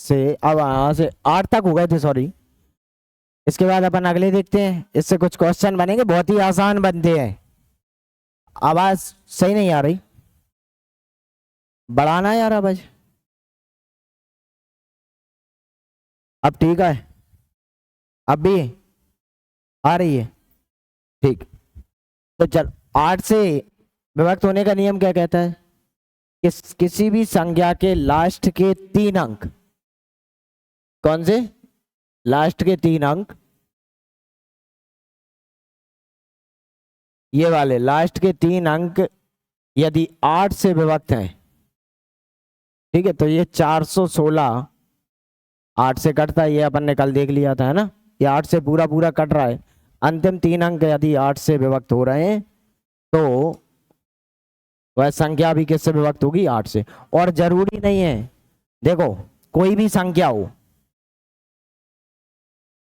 से, अब यहाँ से 8 तक हो गए थे, सॉरी। इसके बाद अपन अगले देखते हैं, इससे कुछ क्वेश्चन बनेंगे, बहुत ही आसान बनते हैं। आवाज सही नहीं आ रही, बढ़ाना है यार आवाज। अब ठीक है, अब भी आ रही है, ठीक। तो चल, 8 से विभक्त होने का नियम क्या कहता है? किसी भी संख्या के लास्ट के 3 अंक, कौन से? लास्ट के 3 अंक, ये वाले लास्ट के 3 अंक यदि 8 से विभक्त हैं, ठीक है, तो ये 416 8 से कटता है, ये अपन ने कल देख लिया था, है ना? ये 8 से पूरा पूरा कट रहा है। अंतिम 3 अंक यदि 8 से विभक्त हो रहे हैं, तो वह संख्या भी किससे विभक्त होगी? 8 से। और जरूरी नहीं है, देखो, कोई भी संख्या हो,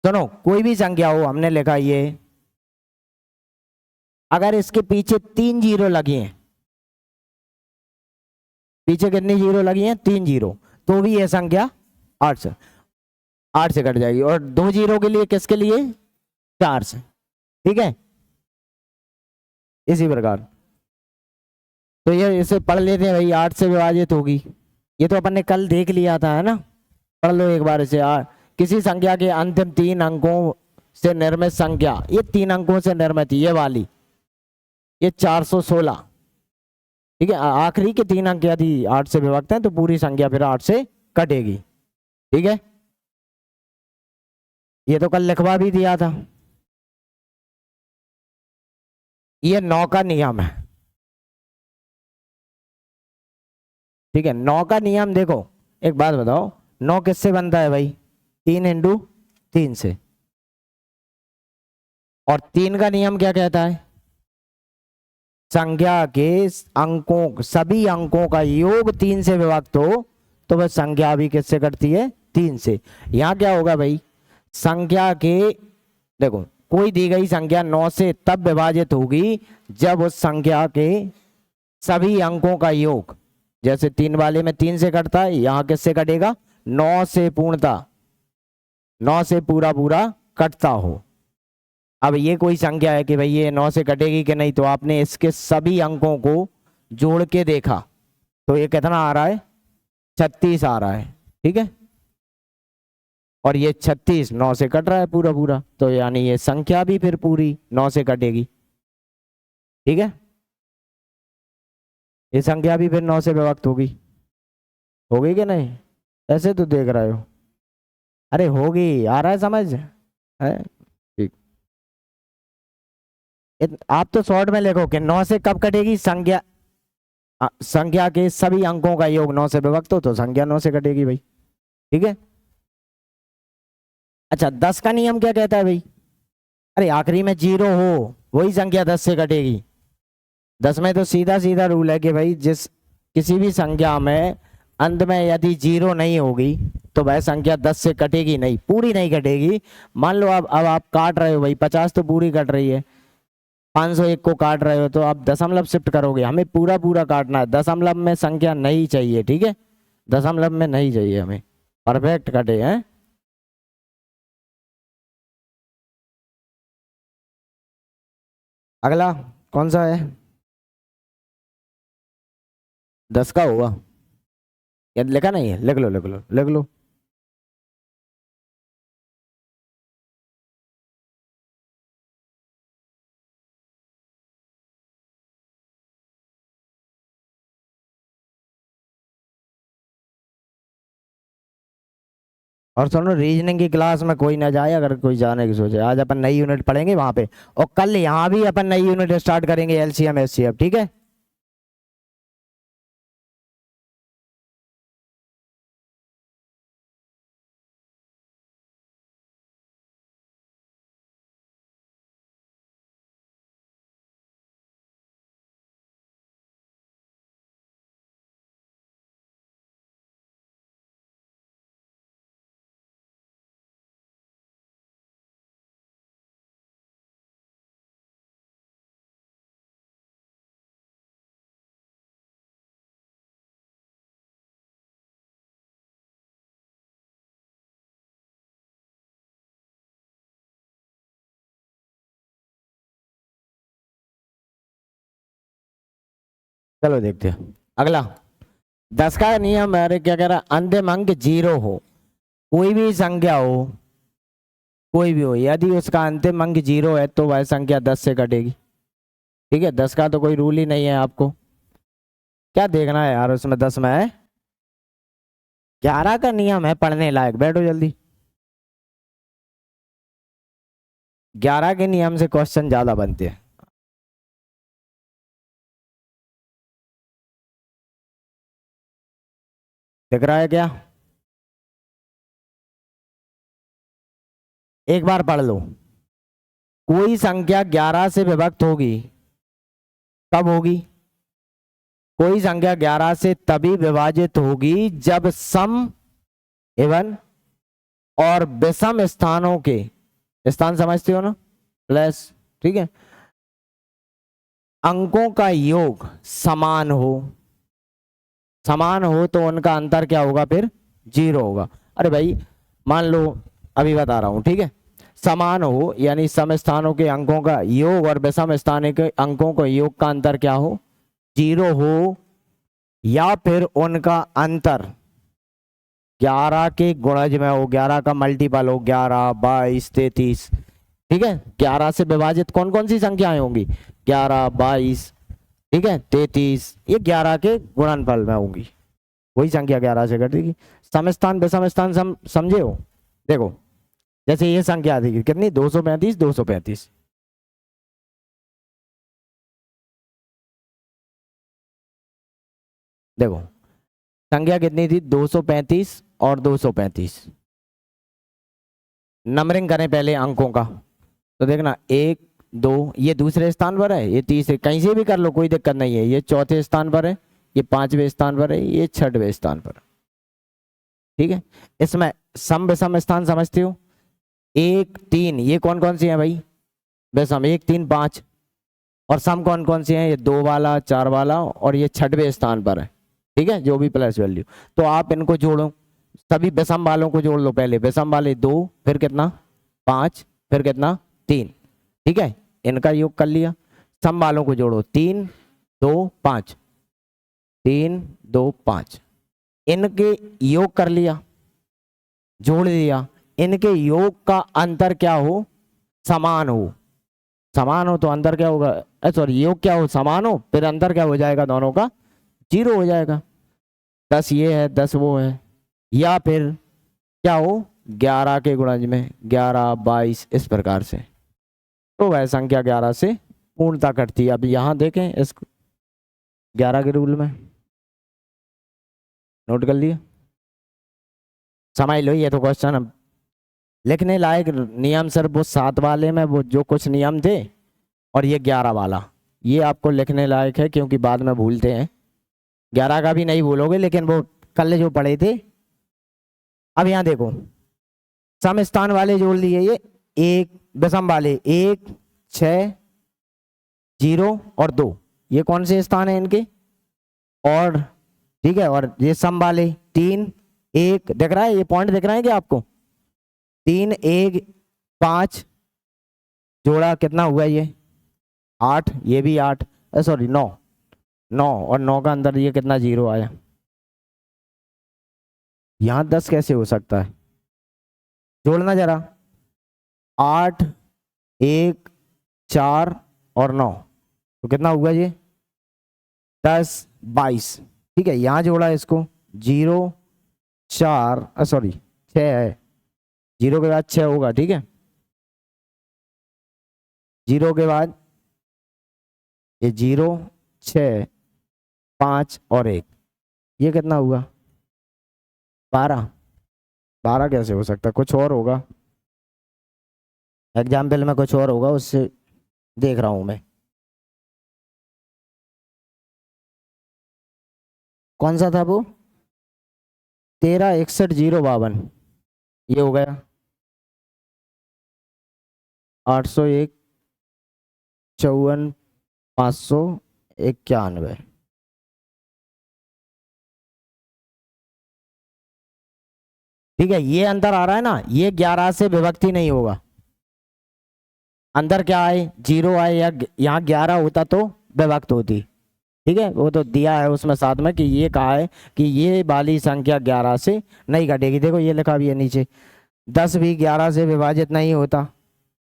सुनो, कोई भी संख्या हो, हमने लिखा ये, अगर इसके पीछे 3 जीरो लगी हैं, पीछे कितनी जीरो लगी हैं? 3 जीरो, तो भी ये संख्या 8 से कट जाएगी। और 2 जीरो के लिए, किसके लिए? 4 से, ठीक है। इसी प्रकार, तो ये इसे पढ़ लेते हैं भाई, 8 से विभाजित होगी, ये तो अपन ने कल देख लिया था, है ना? पढ़ लो एक बार इसे। किसी संख्या के अंतिम 3 अंकों से निर्मित संख्या, ये 3 अंकों से निर्मित, ये वाली, ये 416, ठीक है। आखिरी के 3 अंक यदि 8 से विभक्त हैं, तो पूरी संख्या फिर 8 से कटेगी, ठीक है। ये तो कल लिखवा भी दिया था। ये 9 का नियम है, ठीक है। 9 का नियम देखो, एक बात बताओ, 9 किससे बनता है भाई? 3 × 3 से। और 3 का नियम क्या कहता है? संख्या के अंकों, सभी अंकों का योग 3 से विभक्त हो, तो वह संख्या भी किससे कटती है? 3 से। यहां क्या होगा भाई? संख्या के, देखो, कोई दी गई संख्या 9 से तब विभाजित होगी जब उस संख्या के सभी अंकों का योग, जैसे 3 वाले में 3 से कटता है, यहां किससे कटेगा? 9 से पूर्णता, 9 से पूरा पूरा कटता हो। अब ये कोई संख्या है कि भाई ये 9 से कटेगी कि नहीं, तो आपने इसके सभी अंकों को जोड़ के देखा, तो ये कितना आ रहा है? 36 आ रहा है, ठीक है। और ये 36 9 से कट रहा है पूरा पूरा, तो यानी ये संख्या भी फिर पूरी 9 से कटेगी, ठीक है। ये संख्या भी फिर 9 से विभक्त होगी कि नहीं? ऐसे तो देख रहे हो, अरे होगी, आ रहा है समझ है? ठीक। आप तो शॉर्ट में लिखो कि 9 से कब कटेगी संख्या? संख्या के सभी अंकों का योग 9 से विभक्त हो, तो संख्या 9 से कटेगी भाई, ठीक है। अच्छा, 10 का नियम क्या कहता है भाई? अरे आखिरी में 0 हो, वही संख्या 10 से कटेगी। 10 में तो सीधा सीधा रूल है कि भाई जिस किसी भी संख्या में अंत में यदि 0 नहीं होगी, तो वह संख्या 10 से कटेगी नहीं, पूरी नहीं कटेगी। मान लो अब आप काट रहे हो भाई, 50 तो पूरी कट रही है, 501 को काट रहे हो, तो आप दशमलव शिफ्ट करोगे, हमें पूरा पूरा काटना है, दशमलव में संख्या नहीं चाहिए, ठीक है। दशमलव में नहीं चाहिए हमें, परफेक्ट कटे हैं। अगला कौन सा है? 10 का होगा, या लिखा नहीं है? लिख लो लिख लो लिख लो। और सुनो, रीजनिंग की क्लास में कोई ना जाए, अगर कोई जाने की सोचे। आज अपन नई यूनिट पढ़ेंगे वहां पे, और कल यहाँ भी अपन नई यूनिट स्टार्ट करेंगे, एलसीएम एचसीएफ, ठीक है। चलो देखते हैं अगला। 10 का नियम है, अरे क्या कह रहा है, अंतिम अंक 0 हो, कोई भी संख्या हो, कोई भी हो, यदि उसका अंतिम अंक 0 है तो वह संख्या 10 से कटेगी। ठीक है, 10 का तो कोई रूल ही नहीं है, आपको क्या देखना है यार उसमें 10 में है। 11 का नियम है पढ़ने लायक, बैठो जल्दी। 11 के नियम से क्वेश्चन ज्यादा बनते हैं। दिख रहा है क्या? एक बार पढ़ लो। कोई संख्या 11 से विभक्त होगी, कब होगी? कोई संख्या 11 से तभी विभाजित होगी जब सम एवं और विषम स्थानों के, स्थान समझते हो ना, प्लस, ठीक है, अंकों का योग समान हो। समान हो तो उनका अंतर क्या होगा फिर? 0 होगा। अरे भाई मान लो, अभी बता रहा हूं, ठीक है, समान हो यानी सम स्थानों के अंकों का योग और विषम स्थान के अंकों के योग का अंतर क्या हो? 0 हो, या फिर उनका अंतर 11 के गुणज में हो, 11 का मल्टीपल हो, 11, 22, 33। ठीक है, 11 से विभाजित कौन कौन सी संख्याएं होंगी? 11, 22, ठीक है, 33, ये 11 के गुणनफल में होंगी, वही संख्या 11 से कटेगी। समस्थान विषम स्थान समझे हो? देखो जैसे ये संख्या आती कितनी, 235, 235, देखो संख्या कितनी थी, 235 और 235। नंबरिंग करें पहले अंकों का, तो देखना 1, 2, ये दूसरे स्थान पर है, ये तीसरे, कहीं से भी कर लो कोई दिक्कत नहीं है, ये चौथे स्थान पर है, ये 5वें स्थान पर है, ये 6वें स्थान पर। ठीक है, इसमें सम विषम स्थान समझते हो? 1, 3, ये कौन कौन सी है भाई? विषम 1, 3, 5। और सम कौन कौन सी है? ये 2 वाला, 4 वाला, और ये 6वें स्थान पर है। ठीक है, जो भी प्लस वैल्यू, तो आप इनको जोड़ो, सभी विषम वालों को जोड़ लो पहले, विषम वाले 2, फिर कितना 5, फिर कितना 3। ठीक है, इनका योग कर लिया। सम वालों को जोड़ो, 3, 2, 5, 3, 2, 5, इनके योग कर लिया, जोड़ दिया। इनके योग का अंतर क्या हो? समान हो। समान हो तो अंतर क्या होगा, सॉरी योग क्या हो, समान हो, फिर अंतर क्या हो जाएगा, दोनों का 0 हो जाएगा। 10 ये है, 10 वो है, या फिर क्या हो, 11 के गुणज में 11, 22, इस प्रकार से, तो वह संख्या 11 से पूर्णता कटती है। अब यहां देखें इस 11 के रूल में, नोट कर लिए, समझ लो। ये तो क्वेश्चन अब लिखने लायक नियम सिर्फ वो 7 वाले में वो जो कुछ नियम थे, और ये 11 वाला, ये आपको लिखने लायक है, क्योंकि बाद में भूलते हैं। 11 का भी नहीं भूलोगे, लेकिन वो कल जो पढ़े थे। अब यहां देखो, सम स्थान वाले जोड़ लिए, ये 1, विषम वाले 1, 6, 0 और 2, ये कौन से स्थान है इनके? और ठीक है, और ये सम वाले 3, 1, दिख रहा है, ये पॉइंट दिख रहा है क्या आपको? 3, 1, 5 जोड़ा कितना हुआ ये 8, ये भी 8, सॉरी 9, 9 और 9 का अंदर ये कितना 0 आया। यहां 10 कैसे हो सकता है? जोड़ना जरा, 8, 1, 4 और 9, तो कितना हुआ ये 10, 22। ठीक है, यहां जोड़ा इसको, 0, 4, सॉरी 6 है, 0 के बाद 6 होगा। ठीक है, 0 के बाद ये 0, 6, 5 और 1, ये कितना हुआ 12। 12 कैसे हो सकता है? कुछ और होगा, एग्जाम्पल में कुछ और होगा, उससे देख रहा हूं मैं। कौन सा था वो? 13, 61, 0, 52, ये हो गया 801, 54, 591। ठीक है, ये अंतर आ रहा है ना, ये 11 से विभक्ति नहीं होगा। अंदर क्या आए, 0 आए, या यहाँ 11 होता तो विभक्त होती। ठीक है, वो तो दिया है उसमें साथ में कि ये कहा है कि ये वाली संख्या 11 से नहीं घटेगी। देखो ये लिखा भी है नीचे, 10 भी 11 से विभाजित नहीं होता,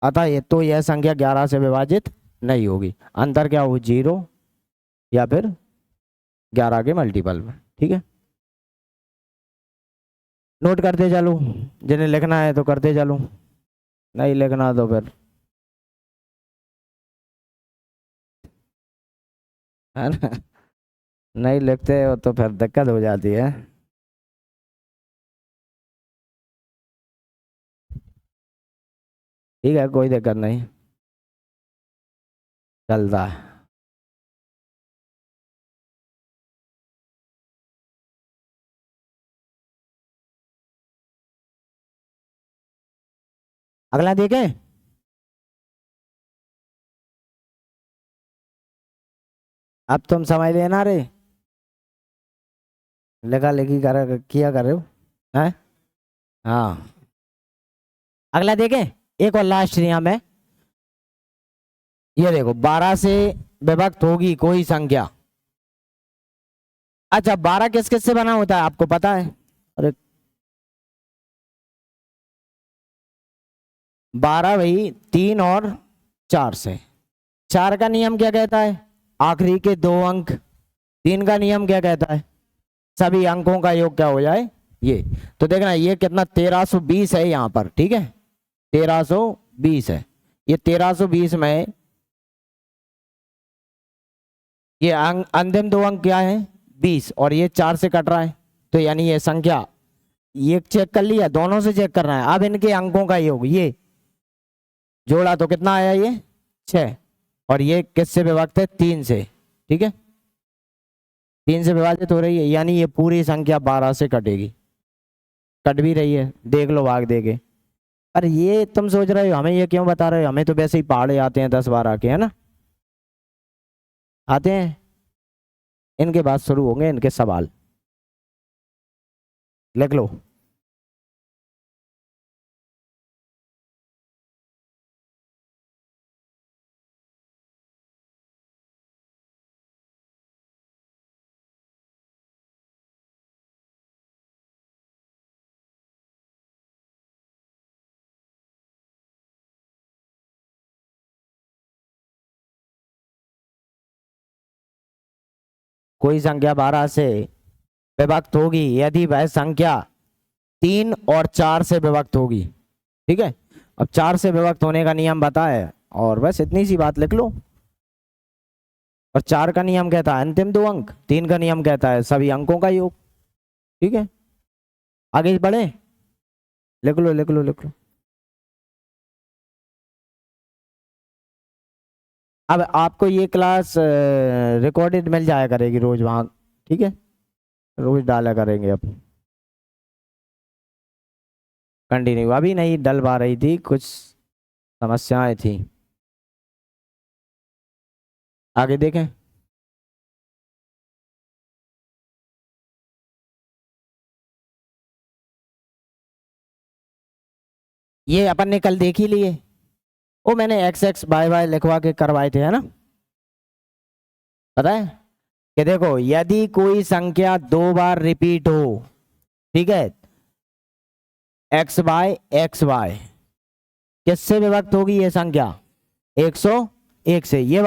अतः ये तो यह संख्या 11 से विभाजित नहीं होगी। अंतर क्या हो, 0 या फिर 11 के मल्टीपल में। ठीक है, नोट करते चलो, जिन्हें लिखना है तो करते चलो, नहीं लिखना तो फिर है ना, नहीं लिखते हो तो फिर दिक्कत हो जाती है। ठीक है, कोई दिक्कत नहीं, चलता है। अगला देखें, अब तुम समझ लेना रे, लिखा लिखी कर किया कर रहे हो हैं। हाँ, अगला देखें, एक और लास्ट नियम है, ये देखो 12 से विभक्त होगी कोई संख्या। अच्छा, 12 किस किस से बना होता है आपको पता है? अरे 12 भाई 3 और 4 से। 4 का नियम क्या कहता है, आखिरी के 2 अंक। 3 का नियम क्या कहता है, सभी अंकों का योग क्या हो जाए ये। तो देखना ये कितना 1320 है यहाँ पर, ठीक है 1320 है। ये 1320 में ये अंतिम 2 अंक क्या है 20, और ये 4 से कट रहा है, तो यानी ये संख्या, ये चेक कर लिया, दोनों से चेक करना है। अब इनके अंकों का योग ये जोड़ा तो कितना आया, ये 6, और ये किससे विभक्त है 3 से। ठीक है, 3 से विभाजित हो रही है, यानी ये पूरी संख्या 12 से कटेगी, कट भी रही है, देख लो भाग देके। अरे ये तुम सोच रहे हो हमें ये क्यों बता रहे हो, हमें तो वैसे ही पहाड़े आते हैं 10-12 के, है ना, आते हैं। इनके बाद शुरू होंगे इनके सवाल, लिख लो। कोई संख्या 12 से विभक्त होगी यदि वह संख्या 3 और 4 से विभक्त होगी। ठीक है, अब 4 से विभक्त होने का नियम बताए, और बस इतनी सी बात लिख लो। और 4 का नियम कहता है अंतिम 2 अंक, 3 का नियम कहता है सभी अंकों का योग। ठीक है, आगे बढ़े, लिख लो लिख लो लिख लो। अब आपको ये क्लास रिकॉर्डेड मिल जाया करेगी रोज वहाँ, ठीक है, रोज डाला करेंगे अब। कंटिन्यू अभी नहीं डल पा रही थी, कुछ समस्याएं थी। आगे देखें, ये अपन ने कल देख ही लिए, वो मैंने एक्स एक्स वाई वाई लिखवा के करवाए थे, है ना, पता है कि देखो यदि कोई संख्या 2 बार रिपीट हो, ठीक है, एक्स वाई किससे विभक्त होगी ये संख्या 101 से। ये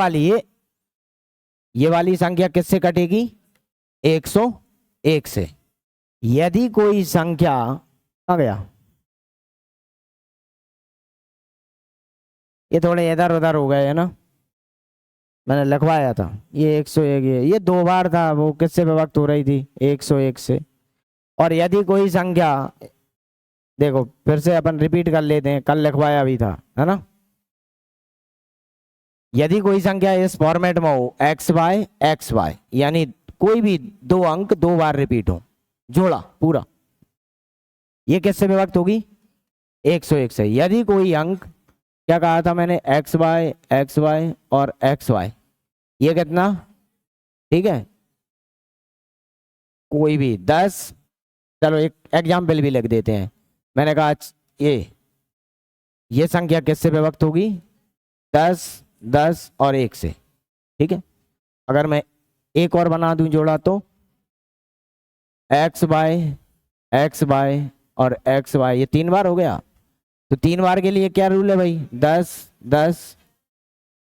वाली संख्या किससे कटेगी 101 से। यदि कोई संख्या आ गया, ये थोड़े इधर उधर हो गए है ना, मैंने लिखवाया था ये 101, ये 2 बार था, वो किससे विभक्त हो रही थी 101 से। और यदि कोई संख्या, देखो फिर से अपन रिपीट कर लेते हैं, कल लिखवाया भी था, है ना, यदि कोई संख्या इस फॉर्मेट में हो एक्स वाई, यानी कोई भी 2 अंक 2 बार रिपीट हो, जोड़ा पूरा, ये किससे विभक्त होगी 101 से। यदि कोई अंक, क्या कहा था मैंने, एक्स वाई और एक्स वाई, ये कितना, ठीक है, कोई भी 10, चलो एक एग्जाम्पल भी लिख देते हैं। मैंने कहा ये संख्या किससे विभक्त होगी 10, 10 और 1 से। ठीक है, अगर मैं एक और बना दूं जोड़ा तो एक्स बाय और एक्स वाई, ये 3 बार हो गया। तो 3 बार के लिए क्या रूल है भाई, 10 10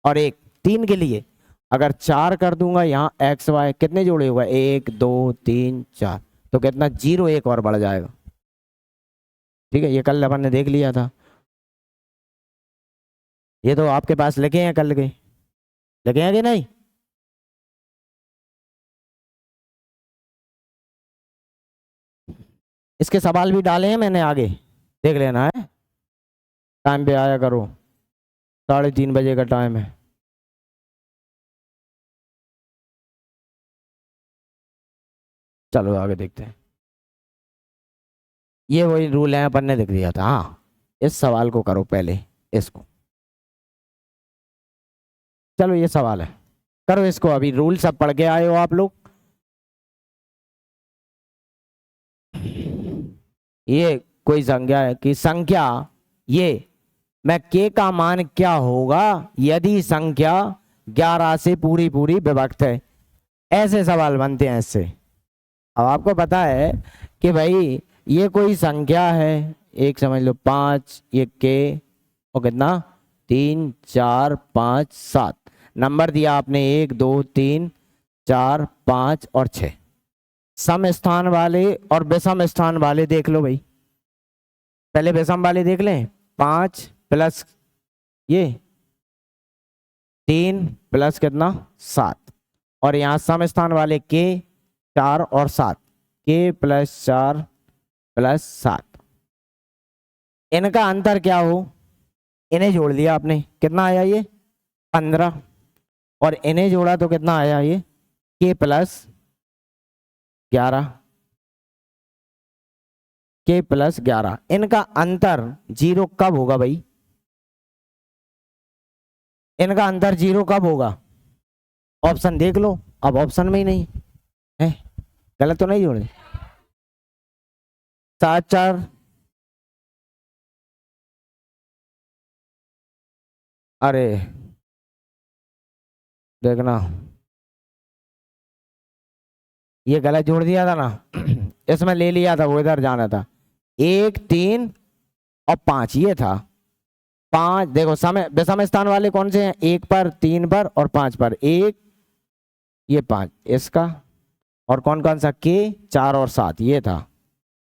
और 1, 3 के लिए। अगर 4 कर दूंगा यहाँ एक्स वाई, कितने जोड़े होगा, 1 2 3 4, तो कितना 0 एक और बढ़ जाएगा। ठीक है, ये कल अपन ने देख लिया था, ये तो आपके पास लिखे हैं कल के, लिखे हैं कि नहीं। इसके सवाल भी डाले हैं मैंने, आगे देख लेना है। टाइम पे आया करो, 3:30 बजे का टाइम है। चलो आगे देखते हैं। ये वही रूल है अपन ने लिख दिया था। हाँ, इस सवाल को करो पहले, इसको। चलो ये सवाल है, करो इसको। अभी रूल सब पढ़ के आए हो आप लोग। ये कोई संख्या है कि संख्या ये मैं के का मान क्या होगा यदि संख्या 11 से पूरी पूरी विभक्त है। ऐसे सवाल बनते हैं इससे। अब आपको पता है कि भाई ये कोई संख्या है, एक समझ लो 5, ये के और कितना 3 4 5 7 नंबर दिया आपने, 1 2 3 4 5 और 6। सम स्थान वाले और विषम स्थान वाले देख लो भाई। पहले विषम वाले देख लें, 5 प्लस ये 3 प्लस कितना 7, और यहाँ सम स्थान वाले के 4 और 7, के प्लस 4 प्लस 7। इनका अंतर क्या हो, इन्हें जोड़ लिया आपने, कितना आया ये 15, और इन्हें जोड़ा तो कितना आया ये के प्लस 11, के प्लस 11। इनका अंतर 0 कब होगा भाई, इनका अंतर 0 कब होगा, ऑप्शन देख लो। अब ऑप्शन में ही नहीं है, गलत तो नहीं जोड़े, 7 4 अरे देखना ये गलत जोड़ दिया था ना इसमें ले लिया था, वो इधर जाना था। 1 3 और 5 ये था। 5 देखो समय विषम स्थान वाले कौन से हैं, 1 पर 3 पर और 5 पर, 1 ये 5 इसका, और कौन कौन सा के 4 और 7 ये था,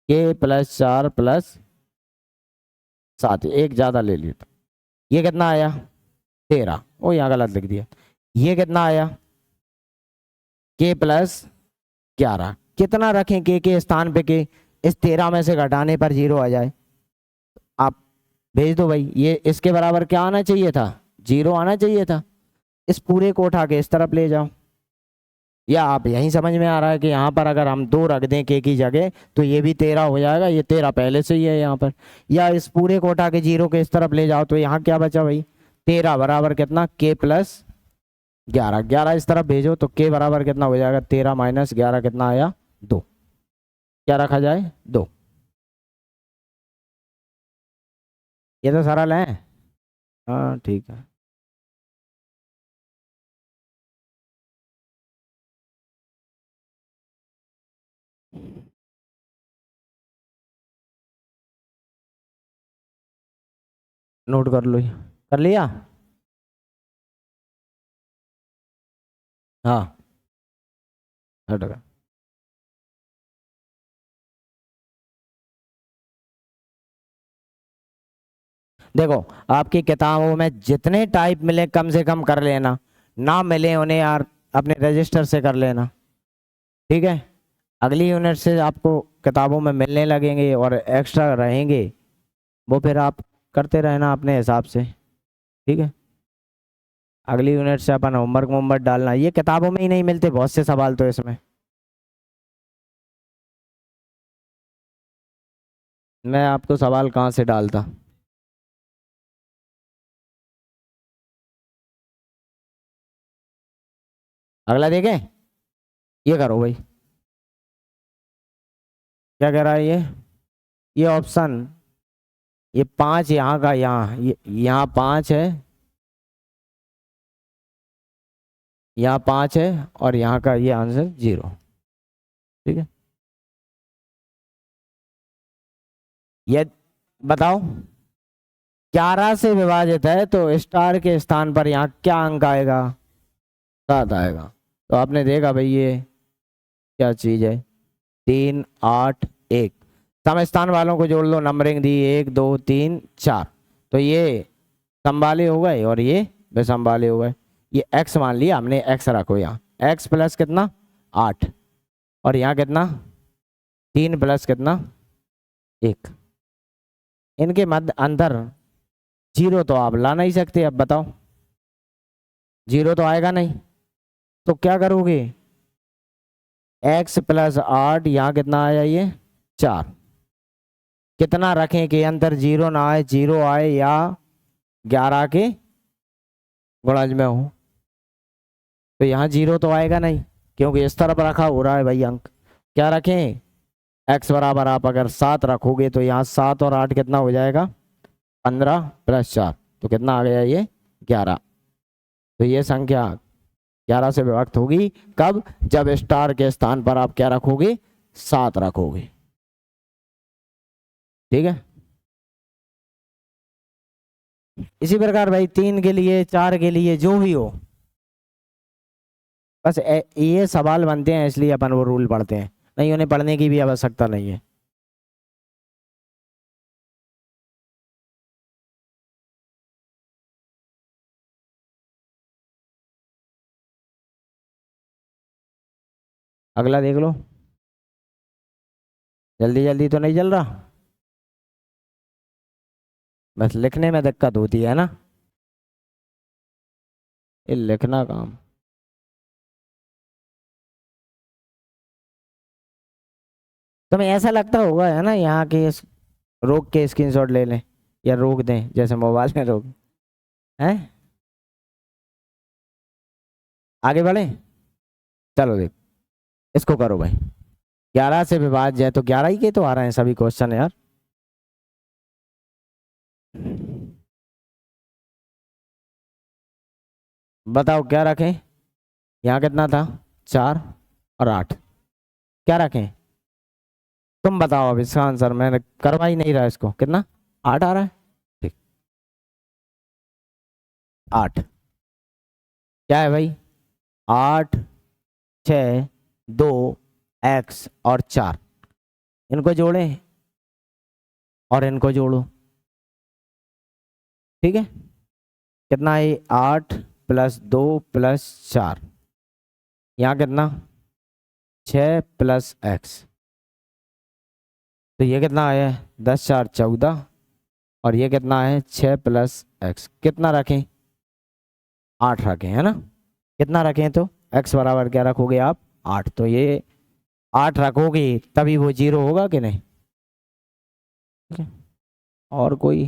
के प्लस 4 प्लस 7, एक ज्यादा ले लिया था। ये कितना आया 13, ओ यहाँ गलत लिख दिया। ये कितना आया के प्लस 11। कितना रखें के स्थान पे, के इस 13 में से घटाने पर 0 आ जाए, आप भेज दो भाई। ये इसके बराबर क्या आना चाहिए था, 0 आना चाहिए था। इस पूरे को उठा के इस तरफ ले जाओ, या आप यहीं समझ में आ रहा है कि यहाँ पर अगर हम 2 रख दें के की जगह तो ये भी 13 हो जाएगा, ये 13 पहले से ही है यहाँ पर। या इस पूरे को उठा के 0 के इस तरफ ले जाओ तो यहाँ क्या बचा भाई 13 बराबर कितना के प्लस 11, 11 इस तरफ भेजो तो के बराबर कितना हो जाएगा 13 माइनस 11 कितना आया 2। क्या रखा जाए 2। ये तो सरल है। हाँ ठीक है। नोट कर लो, कर लिया। हाँ हट। देखो आपकी किताबों में जितने टाइप मिले कम से कम कर लेना, ना मिले उन्हें यार अपने रजिस्टर से कर लेना। ठीक है, अगली यूनिट से आपको किताबों में मिलने लगेंगे और एक्स्ट्रा रहेंगे, वो फिर आप करते रहना अपने हिसाब से। ठीक है, अगली यूनिट से अपन होमवर्क डालना, ये किताबों में ही नहीं मिलते बहुत से सवाल तो इसमें। मैं आपको सवाल कहाँ से डालता। अगला देखें, ये करो भाई, क्या कह रहा है ये ऑप्शन, ये 5 यहाँ का, यहाँ ये यहाँ 5 है, यहाँ 5 है और यहाँ का ये आंसर 0। ठीक है, ये बताओ 11 से विभाजित है तो स्टार के स्थान पर यहाँ क्या अंक आएगा? 7 आएगा। तो आपने देखा भाई ये क्या चीज है, 3 8 1। सम स्थान वालों को जोड़ लो, नंबरिंग दी 1 2 3 4, तो ये समवाले हो गए और ये विसमवाले हो गए। ये x मान लिया हमने, x रखो यहाँ, x प्लस कितना 8 और यहाँ कितना 3 प्लस कितना 1। इनके मध्य अंतर 0 तो आप ला नहीं सकते। अब बताओ 0 तो आएगा नहीं, तो क्या करोगे, x प्लस 8 यहाँ कितना आया ये 4। कितना रखें कि अंतर 0 ना आए, 0 आए या 11 के गुणज में हो? तो यहाँ 0 तो आएगा नहीं क्योंकि इस तरफ रखा हो रहा है भाई अंक। क्या रखें, x बराबर आप अगर 7 रखोगे तो यहाँ 7 और 8 कितना हो जाएगा 15 प्लस 4, तो कितना आ गया ये 11। तो ये संख्या 11 से विभक्त होगी कब, जब स्टार के स्थान पर आप क्या रखोगे 7 रखोगे। ठीक है, इसी प्रकार भाई 3 के लिए 4 के लिए जो भी हो, बस ये सवाल बनते हैं इसलिए अपन वो रूल पढ़ते हैं, नहीं उन्हें पढ़ने की भी आवश्यकता नहीं है। अगला देख लो, जल्दी जल्दी तो नहीं चल रहा, बस लिखने में दिक्कत होती है ना, ये लिखना काम। तुम्हें ऐसा लगता होगा है ना, यहाँ के रोक के स्क्रीनशॉट ले लें या रोक दें जैसे मोबाइल में रोक हैं। आगे बढ़े, चलो देख इसको करो भाई। 11 से विभाज्य है तो 11 ही के तो आ रहे हैं सभी क्वेश्चन यार। बताओ क्या रखें, यहाँ कितना था 4 और 8, क्या रखें तुम बताओ। अब इसका आंसर मैंने करवा ही नहीं रहा, इसको कितना 8 आ रहा है। ठीक, 8 क्या है भाई, 8 6 2 x और 4, इनको जोड़ें और इनको जोड़ो। ठीक है, कितना है 8 प्लस 2 प्लस 4, यहाँ कितना 6 प्लस x, तो ये कितना आया 10 4 14 और ये कितना है 6 प्लस x, कितना रखें 8 रखें है ना। कितना रखें तो x बराबर क्या रखोगे आप 8, तो ये 8 रखोगे तभी वो 0 होगा कि नहीं। ठीक है, और कोई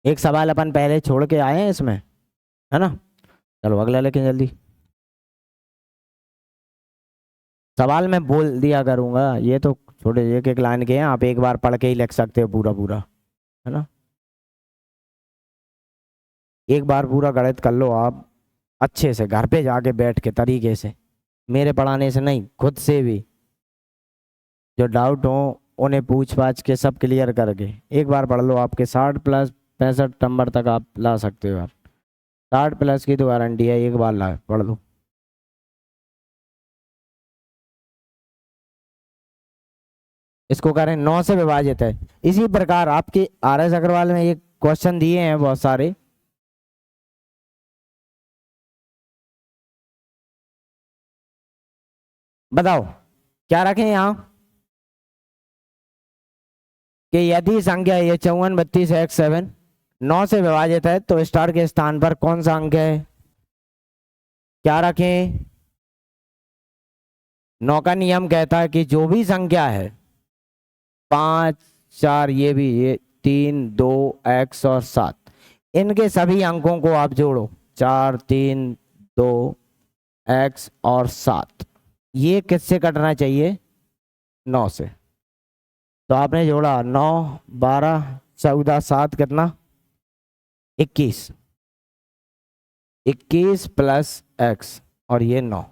एक सवाल अपन पहले छोड़ के आए हैं इसमें है ना। चलो अगला लेके जल्दी, सवाल मैं बोल दिया करूंगा, ये तो छोटे एक एक लाइन के हैं, आप एक बार पढ़ के ही लिख सकते हो पूरा पूरा है ना। एक बार पूरा गणित कर लो आप अच्छे से घर पे जाके बैठ के तरीके से, मेरे पढ़ाने से नहीं खुद से भी, जो डाउट हो उन्हें पूछ पाछ के सब क्लियर करके एक बार पढ़ लो, आपके 60 प्लस 65 नंबर तक आप ला सकते हो यार। 60 प्लस की तो गारंटी है, एक बार ला पढ़ लो। इसको करें 9 से विभाजित है। इसी प्रकार आपके RS अग्रवाल में एक क्वेश्चन दिए हैं बहुत सारे, बताओ क्या रखें यहाँ कि यदि संख्या ये 54 32 x7 9 से विभाजित है तो स्टार के स्थान पर कौन सा अंक है, क्या रखें। 9 का नियम कहता है कि जो भी संख्या है 5 4 ये भी, ये 3 2 x और 7, इनके सभी अंकों को आप जोड़ो, 4 3 2 x और 7, ये किससे कटना चाहिए 9 से। तो आपने जोड़ा 9, 12, 14, 7 कितना 21, 21 प्लस x और ये 9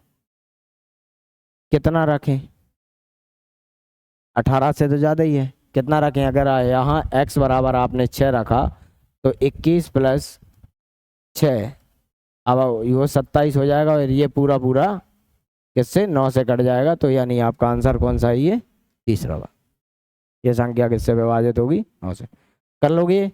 कितना रखें? 18 से तो ज़्यादा ही है, कितना रखें? अगर यहाँ x बराबर आपने 6 रखा तो 21 प्लस 6, अब वो 27 हो जाएगा और ये पूरा पूरा किससे 9 से कट जाएगा। तो यानी आपका आंसर कौन सा है? ये तीसरा होगा। ये संख्या किससे विभाजित होगी? 9 से। कर लोगे?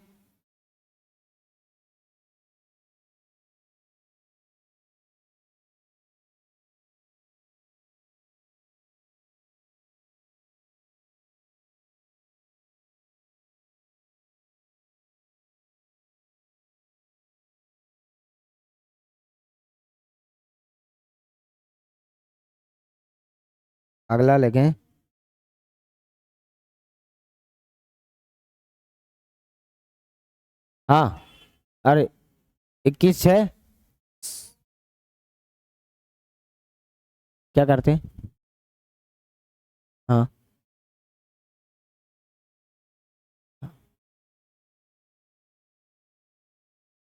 अगला लिखें। हाँ, अरे 21 6 क्या करते हैं? हाँ,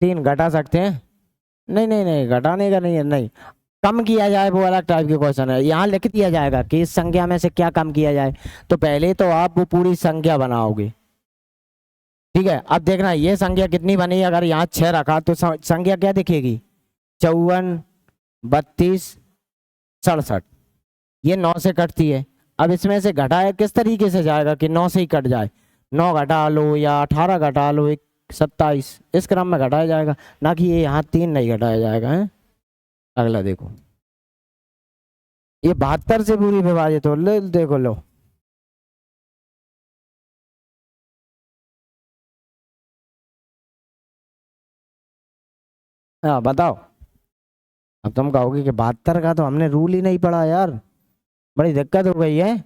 तीन घटा सकते हैं? नहीं नहीं नहीं, घटाने का नहीं है, नहीं। कम किया जाए वो अलग टाइप के क्वेश्चन है। यहाँ लिख दिया जाएगा कि इस संख्या में से क्या कम किया जाए। तो पहले तो आप वो पूरी संख्या बनाओगे, ठीक है। अब देखना ये संख्या कितनी बनी। अगर यहाँ 6 रखा तो संख्या क्या दिखेगी? 54, 32, 67। ये 9 से कटती है। अब इसमें से घटाया किस तरीके से जाएगा कि 9 से ही कट जाए? 9 घटा लो या 18 घटा लो, 27, इस क्रम में घटाया जाएगा, ना कि ये यहाँ 3 नहीं घटाया जाएगा है। अगला देखो, ये 72 से पूरी विभाजित हो, ले देखो लो। हाँ बताओ। अब तुम कहोगे कि 72 का तो हमने रूल ही नहीं पढ़ा यार, बड़ी दिक्कत हो गई है।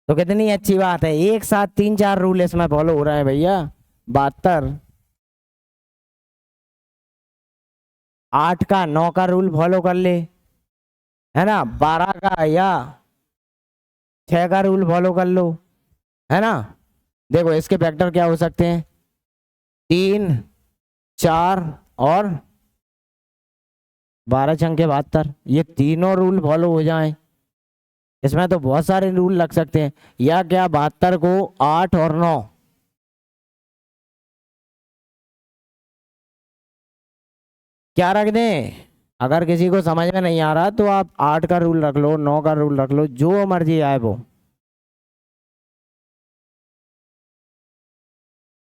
तो कितनी अच्छी बात है, एक साथ 3 4 रूल इसमें फॉलो हो रहे हैं भैया। 72, 8 का 9 का रूल फॉलो कर ले, है ना। 12 का या 6 का रूल फॉलो कर लो, है ना। देखो इसके फैक्टर क्या हो सकते हैं? 3, 4 और 12 छंके 72, ये तीनों रूल फॉलो हो जाएं। इसमें तो बहुत सारे रूल लग सकते हैं। या क्या 72 को 8 और 9, क्या रख दें? अगर किसी को समझ में नहीं आ रहा तो आप 8 का रूल रख लो, 9 का रूल रख लो, जो मर्जी आए वो।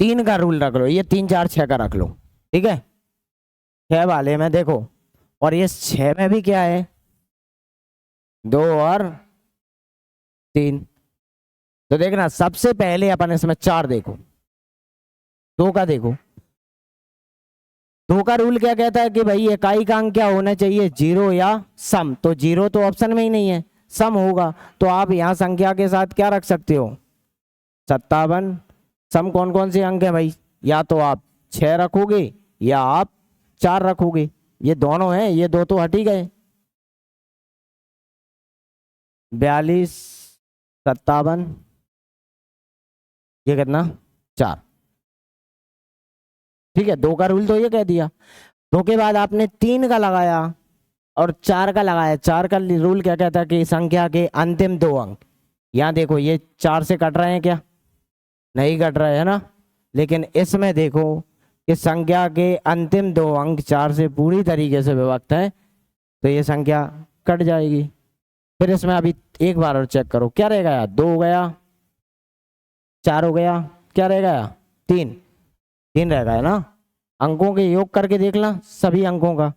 3 का रूल रख लो, ये 3 4 6 का रख लो, ठीक है। 6 वाले में देखो, और ये 6 में भी क्या है? 2 और 3। तो देखना सबसे पहले अपन इसमें 4 देखो, 2 का देखो। 2 का रूल क्या कहता है कि भाई इकाई का अंक क्या होना चाहिए? 0 या सम। तो 0 तो ऑप्शन में ही नहीं है, सम होगा। तो आप यहाँ संख्या के साथ क्या रख सकते हो? 57। सम कौन कौन से अंक है भाई? या तो आप 6 रखोगे या आप 4 रखोगे, ये दोनों हैं, ये दो तो हट ही गए। 42, 57, ये कितना? 4, ठीक है। 2 का रूल तो ये कह दिया। 2 के बाद आपने 3 का लगाया और 4 का लगाया। 4 का रूल क्या कहता है कि संख्या के अंतिम 2 अंक, यहाँ देखो ये 4 से कट रहे हैं क्या? नहीं कट रहे है ना। लेकिन इसमें देखो कि संख्या के अंतिम 2 अंक 4 से पूरी तरीके से विभक्त है, तो ये संख्या कट जाएगी। फिर इसमें अभी एक बार और चेक करो, क्या रह गया? 2 हो गया, 4 हो गया, क्या रह गया? 3, 3 रह गया ना। अंकों के योग करके देख ला सभी अंकों का,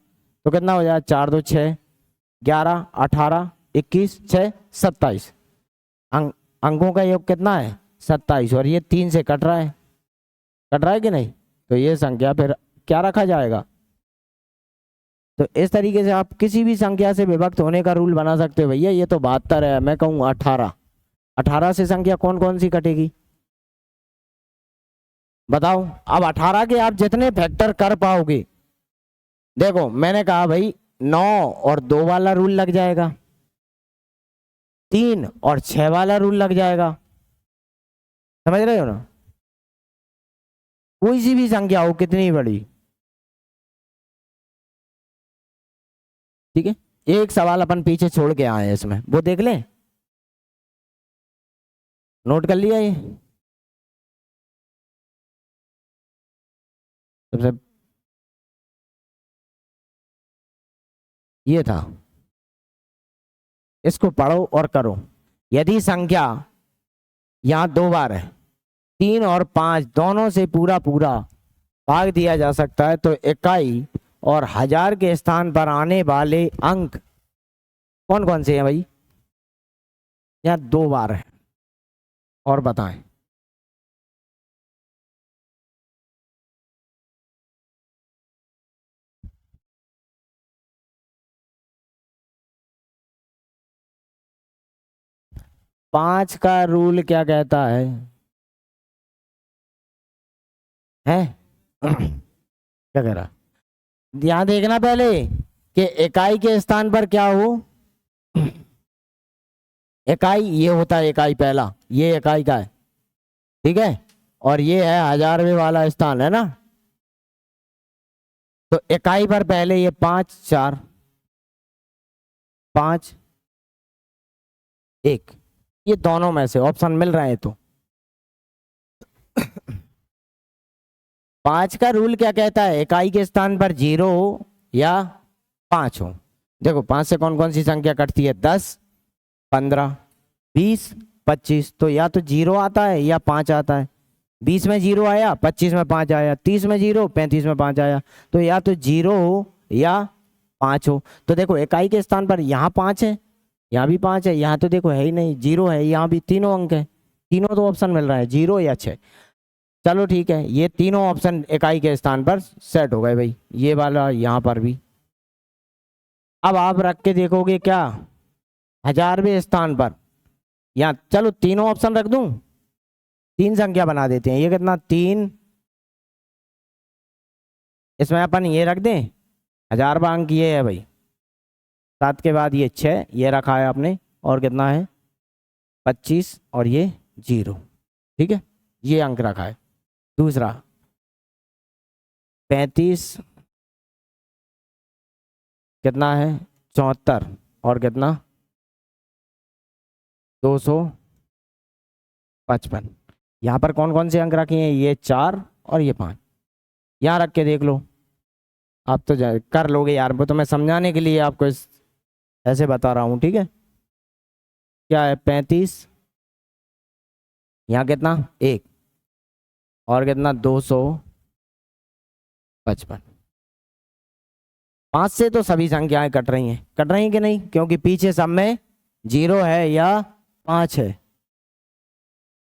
तो कितना हो जाए? 4 2 6, 11 18 21 6 27। अंकों का योग कितना है? 27। और ये 3 से कट रहा है, कट रहा है कि नहीं? तो ये संख्या फिर क्या रखा जाएगा? तो इस तरीके से आप किसी भी संख्या से विभक्त होने का रूल बना सकते हो भैया। ये तो 72 है, मैं कहूँ 18। 18 से संख्या कौन कौन सी कटेगी बताओ। अब 18 के आप जितने फैक्टर कर पाओगे, देखो मैंने कहा भाई 9 और 2 वाला रूल लग जाएगा, 3 और 6 वाला रूल लग जाएगा। समझ रहे हो ना? कोई सी भी संख्या हो कितनी बड़ी, ठीक है। एक सवाल अपन पीछे छोड़ के आए हैं इसमें, वो देख लें। नोट कर लिया ये? सबसे ये था, इसको पढ़ो और करो। यदि संख्या यहाँ 2 बार है, 3 और 5 दोनों से पूरा पूरा भाग दिया जा सकता है, तो इकाई और हजार के स्थान पर आने वाले अंक कौन कौन से हैं भाई? यहाँ 2 बार है, और बताएं। पांच का रूल क्या कहता है? है क्या कह रहा? ध्यान देखना पहले कि इकाई के स्थान पर क्या हो। इकाई ये होता है, इकाई पहला, ये इकाई का है, ठीक है। और ये है हजारवे वाला स्थान, है ना? तो इकाई पर पहले ये 5 4 5 1, ये दोनों में से ऑप्शन मिल रहे हैं। तो 5 का रूल क्या कहता है? इकाई के स्थान पर 0 हो या 5 हो। देखो 5 से कौन कौन सी संख्या कटती है? 10 15 20 25। तो या तो 0 आता है या 5 आता है। 20 में 0 आया, 25 में 5 आया, 30 में 0, 35 में 5 आया। तो या तो 0 हो या 5 हो। तो देखो इकाई के स्थान पर यहाँ 5 है, यहाँ भी 5 है, यहाँ तो देखो है ही नहीं, 0 है, यहाँ भी तीनों अंक है। तीनों तो ऑप्शन मिल रहा है, 0 या 6। चलो ठीक है, ये तीनों ऑप्शन इकाई के स्थान पर सेट हो गए भाई, ये वाला यहाँ पर भी। अब आप रख के देखोगे क्या हजारवें स्थान पर? यहाँ चलो तीनों ऑप्शन रख दूं, 3 संख्या बना देते हैं। ये कितना? 3, इसमें अपन ये रख दें, 1000वां अंक ये है भाई। 7 के बाद ये 6, ये रखा है आपने, और कितना है? 25, और ये 0, ठीक है, ये अंक रखा है। दूसरा 35, कितना है? 74, और कितना? 255। यहाँ पर कौन कौन से अंक रखे हैं? ये 4 और ये 5। यहाँ रख के देख लो, आप तो कर लोगे यार, वो तो मैं समझाने के लिए आपको ऐसे बता रहा हूँ, ठीक है। क्या है? 35, यहाँ कितना? 1, और कितना? 255। 5 से तो सभी संख्याएं कट रही हैं, कट रही हैं कि नहीं? क्योंकि पीछे सब में 0 है या 5 है,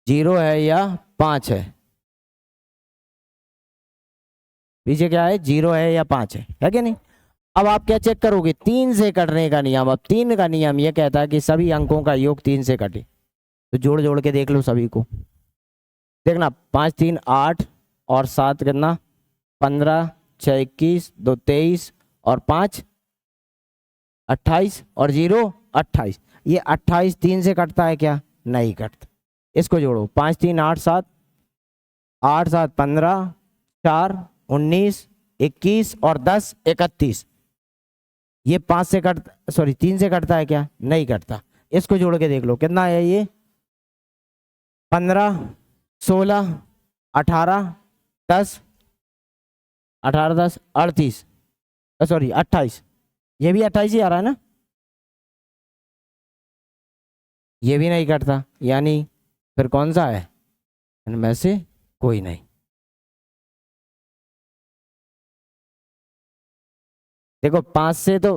0 है या 5 है। पीछे क्या है? 0 है या 5 है कि नहीं? अब आप क्या चेक करोगे? 3 से कटने का नियम। अब 3 का नियम ये कहता है कि सभी अंकों का योग 3 से कटे। तो जोड़ जोड़ के देख लो सभी को। देखना, 5 3 8, और 7 कितना? 15, 6 21, 2 23, और 5 28, और 0 28। ये 28 3 से कटता है क्या? नहीं कटता। इसको जोड़ो, 5 3 8 7, 8 7 15, 4 19, 21, और 10 31। ये 5 से कट, सॉरी 3 से कटता है क्या? नहीं कटता। इसको जोड़ के देख लो, कितना है ये? 15 16 18 10, 18 10 38, सॉरी 28। ये भी 28 ही आ रहा है ना? ये भी नहीं कटता, यानी फिर कौन सा है इनमें से? कोई नहीं। देखो 5 से तो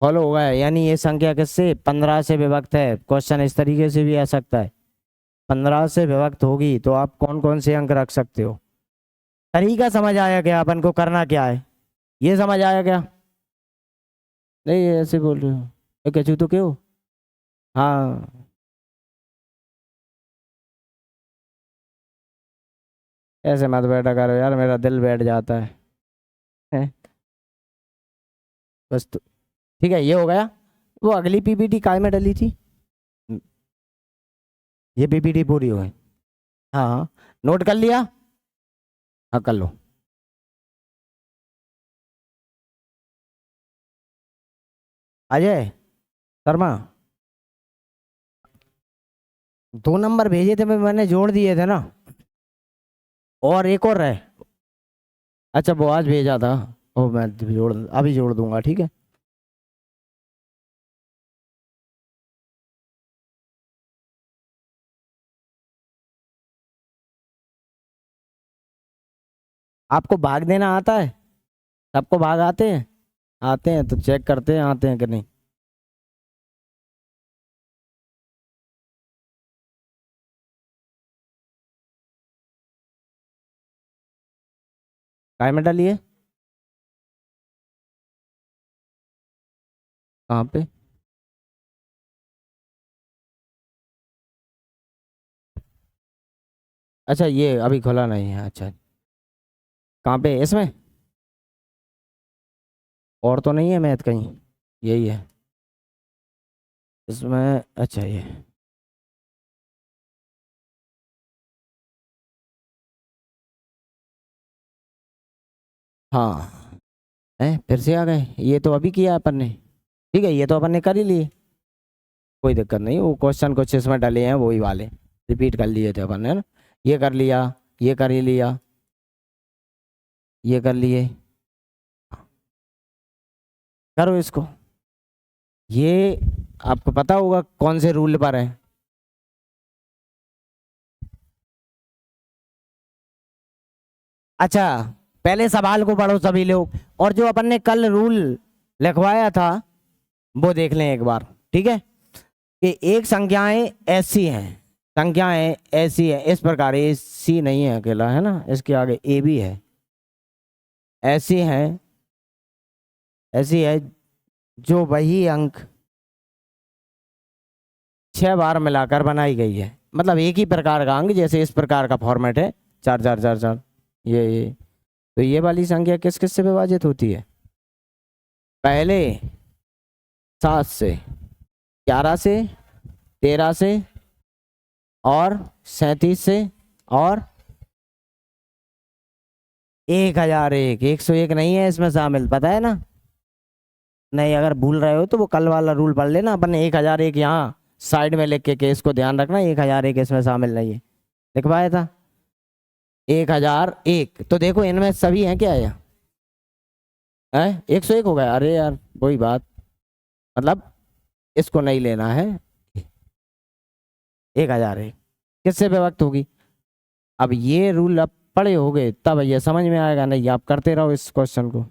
फॉलो होगा है, यानी ये संख्या किससे? 15 से विभक्त है। क्वेश्चन इस तरीके से भी आ सकता है, 15 से विभक्त होगी तो आप कौन कौन से अंक रख सकते हो। तरीका समझ आया क्या? अपन को करना क्या है, ये समझ आया क्या? नहीं ऐसे बोल रहे हो, कचू तो क्यों? हाँ, ऐसे मत बैठा करो यार, मेरा दिल बैठ जाता है? बस तो ठीक है, ये हो गया। वो अगली पीपीटी काय में डली थी? ये पीपीटी पूरी हो गई। हाँ नोट कर लिया। हाँ कर लो। अजय शर्मा 2 नंबर भेजे थे, मैंने जोड़ दिए थे ना, और एक और है। अच्छा वो आज भेजा था। ओ मैं जोड़, अभी जोड़ दूंगा, ठीक है। आपको भाग देना आता है? सबको भाग आते हैं? आते हैं तो चेक करते हैं आते हैं कि नहीं। काय में डालिए? कहाँ पे? अच्छा ये अभी खुला नहीं है, अच्छा। कहाँ पे, इसमें? और तो नहीं है मैथ कहीं? यही है इसमें, अच्छा ये। हाँ है, फिर से आ गए, ये तो अभी किया अपन ने। ठीक है ये तो अपन ने कर ही लिए, कोई दिक्कत नहीं। वो क्वेश्चन कुछ इसमें डले हैं वही वाले, रिपीट कर लिए थे अपन ने ना। ये कर लिया, ये कर ही लिया, ये कर लिए। करो इसको। ये आपको पता होगा कौन से रूल पर है। अच्छा पहले सवाल को पढ़ो सभी लोग, और जो अपन ने कल रूल लिखवाया था वो देख लें एक बार, ठीक है। कि एक संख्याएं ऐसी हैं, संख्याएं ऐसी है इस प्रकार, ए सी नहीं है अकेला, है ना, इसके आगे ए भी है। ऐसी है, ऐसी है जो वही अंक 6 बार मिलाकर बनाई गई है, मतलब एक ही प्रकार का अंक, जैसे इस प्रकार का फॉर्मेट है, 4 4 4 4, ये। तो ये वाली संख्या किस किस से विभाजित होती है? पहले 7 से, 11 से, 13 से, और 37 से, और 1001। 101 नहीं है इसमें शामिल, पता है ना? नहीं, अगर भूल रहे हो तो वो कल वाला रूल पढ़ लेना, अपन ने 1001 यहाँ साइड में लिख के इसको ध्यान रखना, 1001 इसमें शामिल नहीं है, लिखवाया था 1001। तो देखो इनमें सभी हैं क्या है? 101 हो गया, अरे यार वही बात, मतलब इसको नहीं लेना है। 1001 किससे विभक्त होगी? अब ये रूल अब पढ़े होगे तब ये समझ में आएगा, नहीं आप करते रहो इस क्वेश्चन को,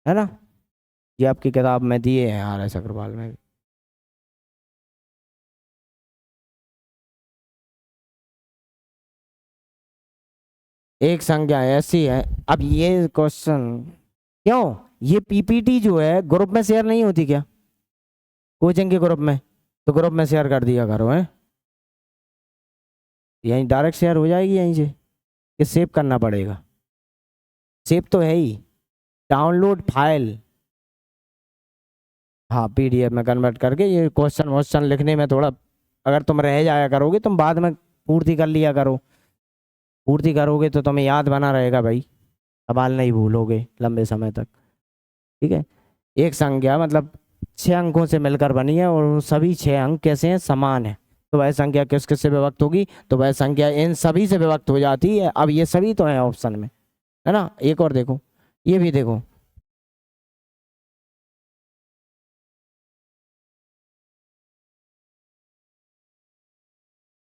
है ना। ये आपकी किताब में दिए हैं RS अग्रवाल में भी। एक संख्या ऐसी है, अब ये क्वेश्चन क्यों, ये पीपीटी जो है ग्रुप में शेयर नहीं होती क्या, कोचिंग के ग्रुप में? तो ग्रुप में शेयर कर दिया करो, है यहीं डायरेक्ट शेयर हो जाएगी यहीं से, कि सेव करना पड़ेगा? सेव तो है ही, डाउनलोड फाइल। हाँ PDF में कन्वर्ट करके, ये क्वेश्चन वोश्चन लिखने में थोड़ा अगर तुम रह जाया करोगे, तुम बाद में पूर्ति कर लिया करो, पूर्ति करोगे तो तुम्हें याद बना रहेगा भाई, सवाल नहीं भूलोगे लंबे समय तक, ठीक है। एक संख्या मतलब 6 अंकों से मिलकर बनी है, और वो सभी 6 अंक कैसे हैं, समान है, तो वह संख्या किस किस से विभक्त होगी? तो वह संख्या इन सभी से विभक्त हो जाती है। अब ये सभी तो है ऑप्शन में, है ना। एक और देखो, ये भी देखो,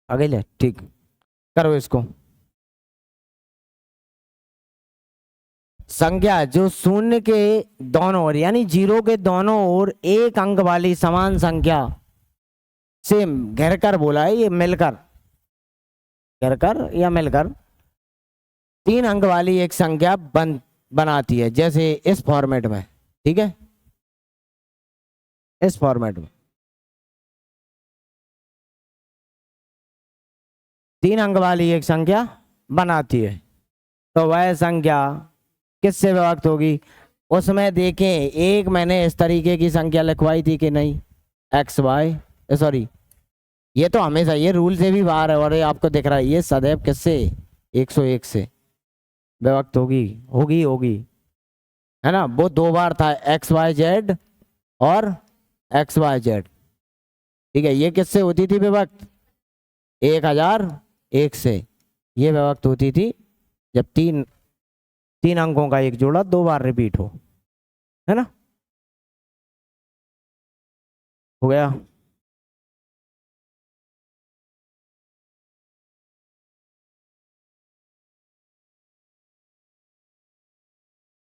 अगले ठीक, करो इसको। संख्या जो शून्य के दोनों ओर, यानी 0 के दोनों ओर 1 अंक वाली समान संख्या से घेरकर, बोला है ये मिलकर, घेरकर या मिलकर 3 अंक वाली एक संख्या बनाती है, जैसे इस फॉर्मेट में, ठीक है, इस फॉर्मेट में 3 अंक वाली एक संख्या बनाती है। तो वह संख्या किससे विभक्त होगी? उसमें देखें, एक मैंने इस तरीके की संख्या लिखवाई थी कि नहीं, XY, सॉरी ये तो हमेशा ये रूल से भी बाहर है, और ये आपको दिख रहा है ये सदैव किससे 101 से विभक्त होगी होगी होगी, है ना। वो दो बार था एक्स वाई जेड और एक्स वाई जेड, ठीक है। ये किससे होती थी विभक्त 1001 से, ये विभक्त होती थी जब तीन तीन अंकों का एक जोड़ा दो बार रिपीट हो, है ना। हो गया।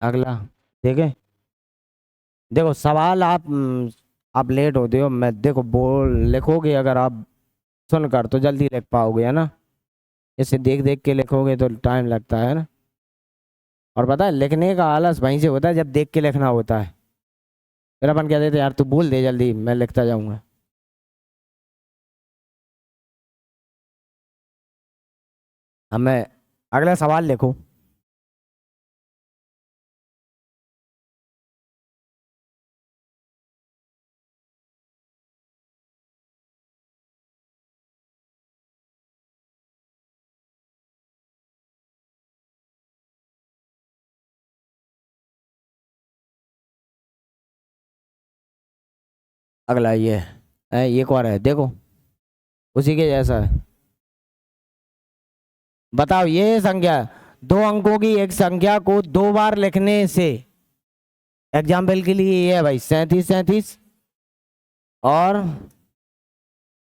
अगला देखें। देखो सवाल आप लेट होते हो, मैं देखो बोल लिखोगे अगर आप सुनकर तो जल्दी लिख पाओगे, है ना। इसे देख देख के लिखोगे तो टाइम लगता है ना। और पता है लिखने का आलस वहीं से होता है जब देख के लिखना होता है। फिर अपन कह देते यार तू बोल दे जल्दी मैं लिखता जाऊंगा। हमें अगला सवाल लिखो। अगला ये है, एक और है देखो, उसी के जैसा है। बताओ ये संख्या, दो अंकों की एक संख्या को दो बार लिखने से, एग्जाम्पल के लिए ये है भाई 37 और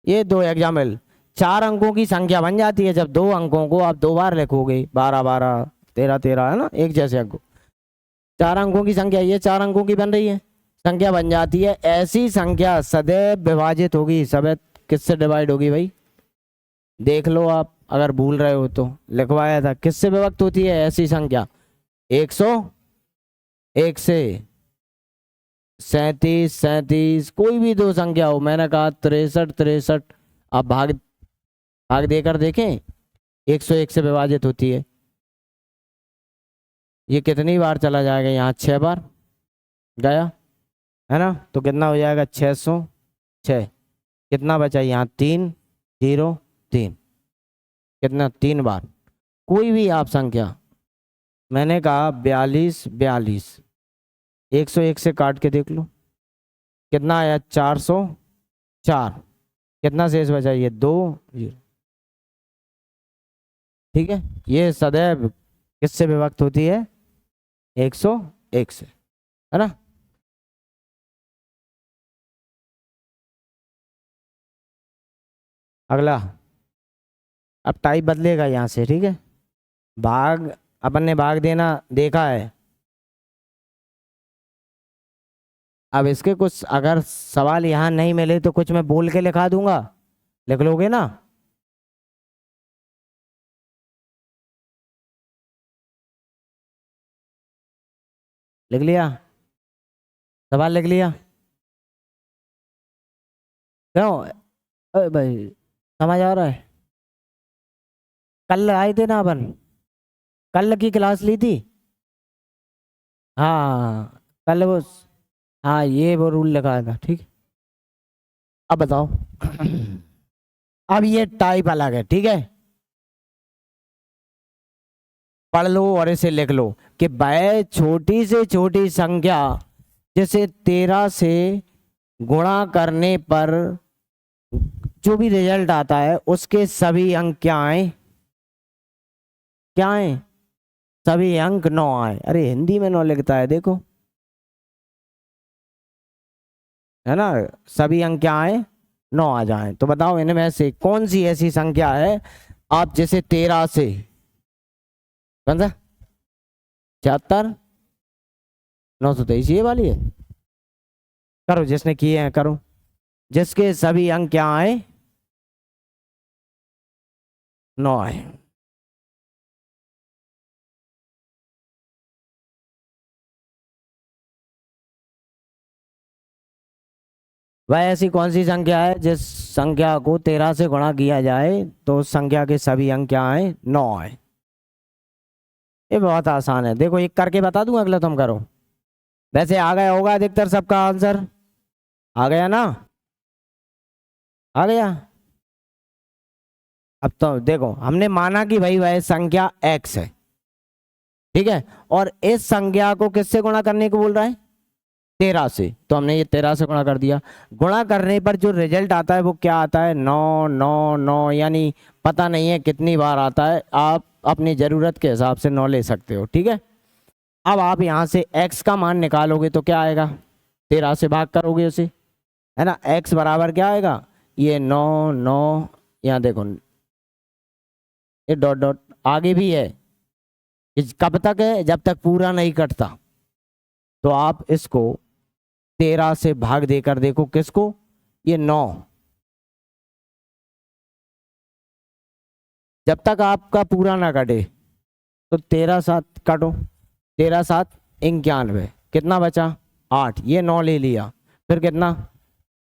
ये दो एग्जाम्पल, चार अंकों की संख्या बन जाती है जब दो अंकों को आप दो बार लिखोगे, 12 12 13 13, है ना, एक जैसे अंक। चार अंकों की संख्या ये चार अंकों की बन रही है, संख्या बन जाती है। ऐसी संख्या सदैव विभाजित होगी, सदैव किससे डिवाइड होगी भाई, देख लो आप अगर भूल रहे हो तो लिखवाया था, किससे विभक्त होती है ऐसी संख्या 101 से। 37 कोई भी दो संख्या हो, मैंने कहा 63 आप भाग भाग देकर देखें 101 से विभाजित होती है। ये कितनी बार चला जाएगा, यहाँ 6 बार गया, है ना, तो कितना हो जाएगा 606। कितना बचा यहाँ 303, कितना 3 बार। कोई भी आप संख्या, मैंने कहा 42 101 से काट के देख लो कितना आया 404, कितना शेष बचा ये 2 0, ठीक है। ये सदैव किससे विभक्त होती है 101 से, है ना। अगला, अब टाइप बदलेगा यहाँ से, ठीक है। भाग अपन ने भाग देना देखा है, अब इसके कुछ अगर सवाल यहाँ नहीं मिले तो कुछ मैं बोल के लिखा दूंगा, लिख लोगे ना। लिख लिया, सवाल लिख लिया, क्यों अरे भाई समझ आ रहा है। कल आए थे ना अपन, कल की क्लास ली थी, हाँ कल वो, हाँ ये वो रूल लगा था, ठीक। अब बताओ अब ये टाइप अलग है, ठीक है। पढ़ लो और इसे लिख लो कि वह छोटी से छोटी संख्या जैसे 13 से गुणा करने पर जो भी रिजल्ट आता है उसके सभी अंक क्या आए, क्या आए, सभी अंक 9 आए। अरे हिंदी में 9 लिखता है देखो, है ना, सभी अंक क्या आए 9 आ जाए। तो बताओ इनमें से कौन सी ऐसी संख्या है आप जैसे 13 से, कौन सा 76 923 ये वाली है, करो जिसने किए हैं करो, जिसके सभी अंक क्या आए 9 आए। वह ऐसी कौन सी संख्या है जिस संख्या को 13 से गुणा किया जाए तो उस संख्या के सभी अंक क्या आए 9 आए। ये बहुत आसान है, देखो एक करके बता दूं अगला तुम करो। वैसे आ गया होगा अधिकतर सबका आंसर, आ गया ना, आ गया। अब तो देखो हमने माना कि भाई वह संख्या x है, ठीक है, और इस संख्या को किससे गुणा करने को बोल रहा है, 13 से, तो हमने ये 13 से गुणा कर दिया। गुणा करने पर जो रिजल्ट आता है वो क्या आता है, 9 9 9, यानी पता नहीं है कितनी बार आता है, आप अपनी ज़रूरत के हिसाब से 9 ले सकते हो, ठीक है। अब आप यहाँ से x का मान निकालोगे तो क्या आएगा, 13 से भाग करोगे उसे, है ना, x बराबर क्या आएगा, ये 9 9, यहाँ देखो ये डॉट डॉट आगे भी है, कब तक है, जब तक पूरा नहीं कटता। तो आप इसको 13 से भाग देकर देखो किसको, ये 9, जब तक आपका पूरा ना कटे, तो 13 7 काटो, 13 7 91, कितना बचा 8, ये 9 ले लिया, फिर कितना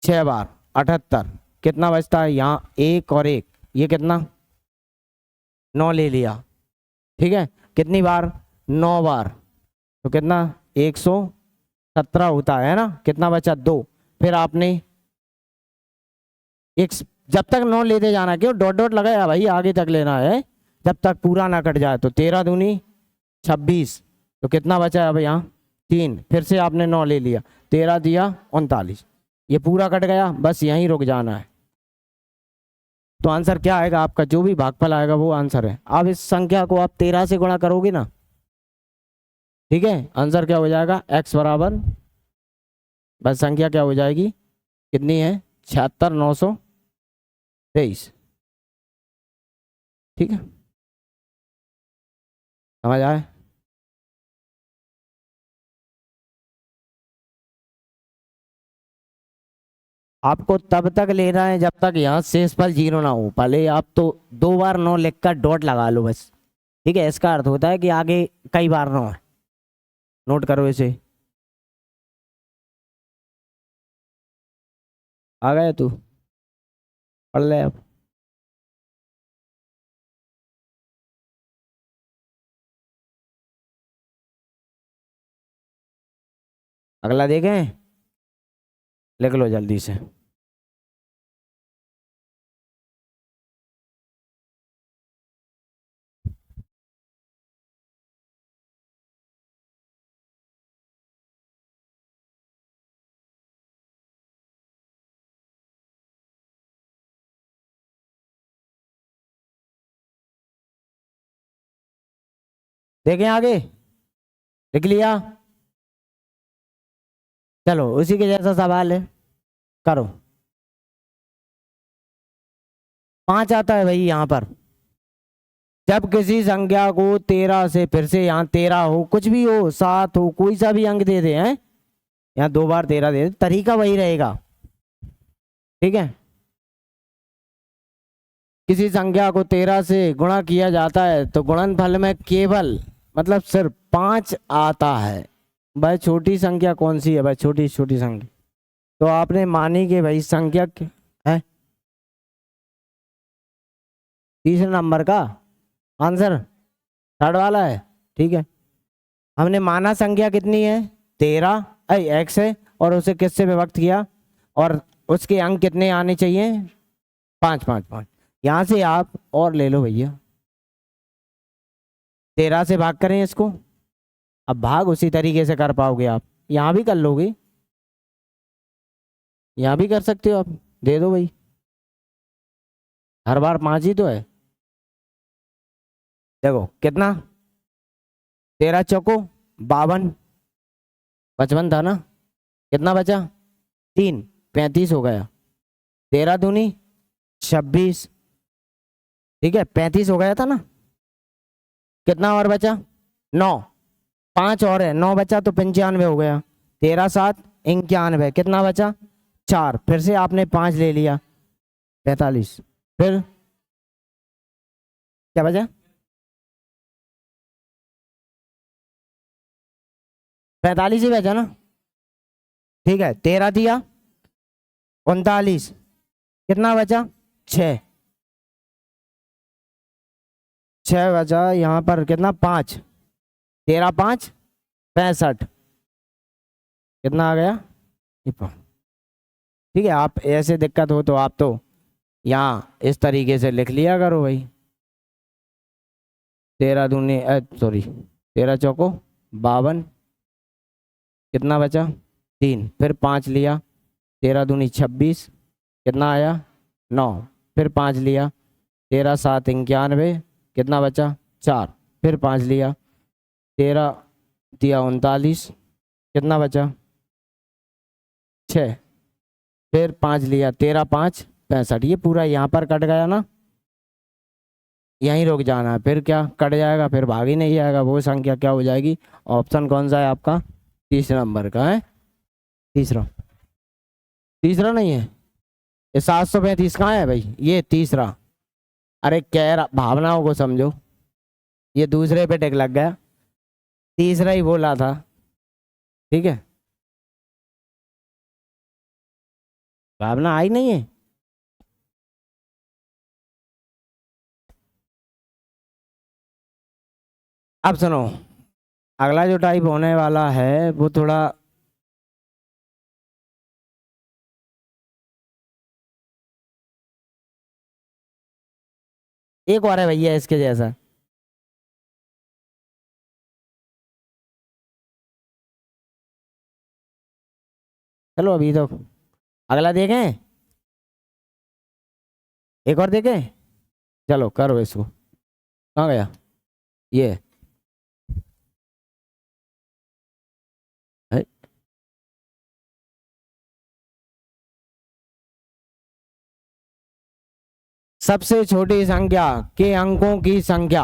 6 बार 78, कितना बचता है यहाँ 1 और 1, ये कितना 9 ले लिया, ठीक है, कितनी बार 9 बार, तो कितना 117 होता है ना, कितना बचा 2, फिर आपने एक, जब तक 9 लेते जाना, क्यों डॉट डॉट लगाया भाई, आगे तक लेना है जब तक पूरा ना कट जाए। तो 13 दूनी 26, तो कितना बचा है अब यहाँ 3, फिर से आपने 9 ले लिया, 13 दिया 39, ये पूरा कट गया, बस यहीं रुक जाना है। तो आंसर क्या आएगा आपका, जो भी भागफल आएगा वो आंसर है। अब इस संख्या को आप 13 से गुणा करोगे ना, ठीक है, आंसर क्या हो जाएगा, x बराबर, बस संख्या क्या हो जाएगी, कितनी है 76,923, ठीक है, समझ आए। आपको तब तक लेना है जब तक यहाँ शेषफल 0 ना हो, पहले आप तो 2 बार 9 लिखकर डॉट लगा लो बस, ठीक है, इसका अर्थ होता है कि आगे कई बार 9 है, नोट करो इसे। आ गया तू, पढ़ ले अब। अगला देखें, लिख लो जल्दी से। देखें आगे, लिख लिया, चलो उसी के जैसा सवाल है, करो। 5 आता है भाई यहाँ पर, जब किसी संख्या को 13 से, फिर से यहाँ 13 हो, कुछ भी हो, 7 हो, कोई सा भी अंक दे दे, हैं यहाँ 2 बार 13 दे दे, तरीका वही रहेगा, ठीक है। किसी संख्या को 13 से गुणा किया जाता है तो गुणनफल में केवल, मतलब सिर्फ 5 आता है। भाई छोटी संख्या कौन सी है भाई, छोटी छोटी संख्या, तो आपने मानी कि भाई संख्या है, तीसरे नंबर का आंसर थर्ड वाला है, ठीक है। हमने माना संख्या कितनी है 13 x है, और उसे किससे विभक्त किया, और उसके अंक कितने आने चाहिए 5 5 5, यहाँ से आप और ले लो भैया, 13 से भाग करें इसको, अब भाग उसी तरीके से कर पाओगे आप, यहाँ भी कर लोगे, यहाँ भी कर सकते हो आप, दे दो भाई, हर बार 5 ही तो है। देखो कितना, 13 चौको 52, 55 था ना, कितना बचा 3, 35 हो गया, 13 दूनी 26, ठीक है, 35 हो गया था ना, कितना और बचा 9, 5 और है, 9 बचा तो 95 हो गया, 13 7 91, कितना बचा 4, फिर से आपने 5 ले लिया 45, फिर क्या बचा 45 ही बचा ना, ठीक है, 13 दिया 39, कितना बचा 6, 6 बचा, यहाँ पर कितना 5, 13 5 65, कितना आ गया, ठीक है। आप ऐसे दिक्कत हो तो आप तो यहाँ इस तरीके से लिख लिया करो भाई। 13 दूनी सॉरी 13 चौको 52, कितना बचा 3, फिर 5 लिया, 13 दूनी 26, कितना आया 9, फिर 5 लिया, 13 7 91, कितना बचा 4, फिर 5 लिया, 13 दिया 39, कितना बचा 6, फिर 5 लिया, 13 5 65। ये पूरा यहाँ पर कट गया ना, यहीं रुक जाना है, फिर क्या कट जाएगा, फिर भाग ही नहीं आएगा, वो संख्या क्या हो जाएगी। ऑप्शन कौन सा है आपका, तीसरे नंबर का है, तीसरा। तीसरा नहीं है ये 735 कहाँ है भाई, ये तीसरा। अरे कह रहा भावनाओं को समझो, ये दूसरे पे टिक लग गया, तीसरा ही बोला था, ठीक है। भावना आई नहीं है। अब सुनो, अगला जो टाइप होने वाला है वो थोड़ा एक और है भैया इसके जैसा। चलो अभी तो अगला देखें, एक और देखें, चलो करो इसको। कहाँ गया ये है? सबसे छोटी संख्या के अंकों की संख्या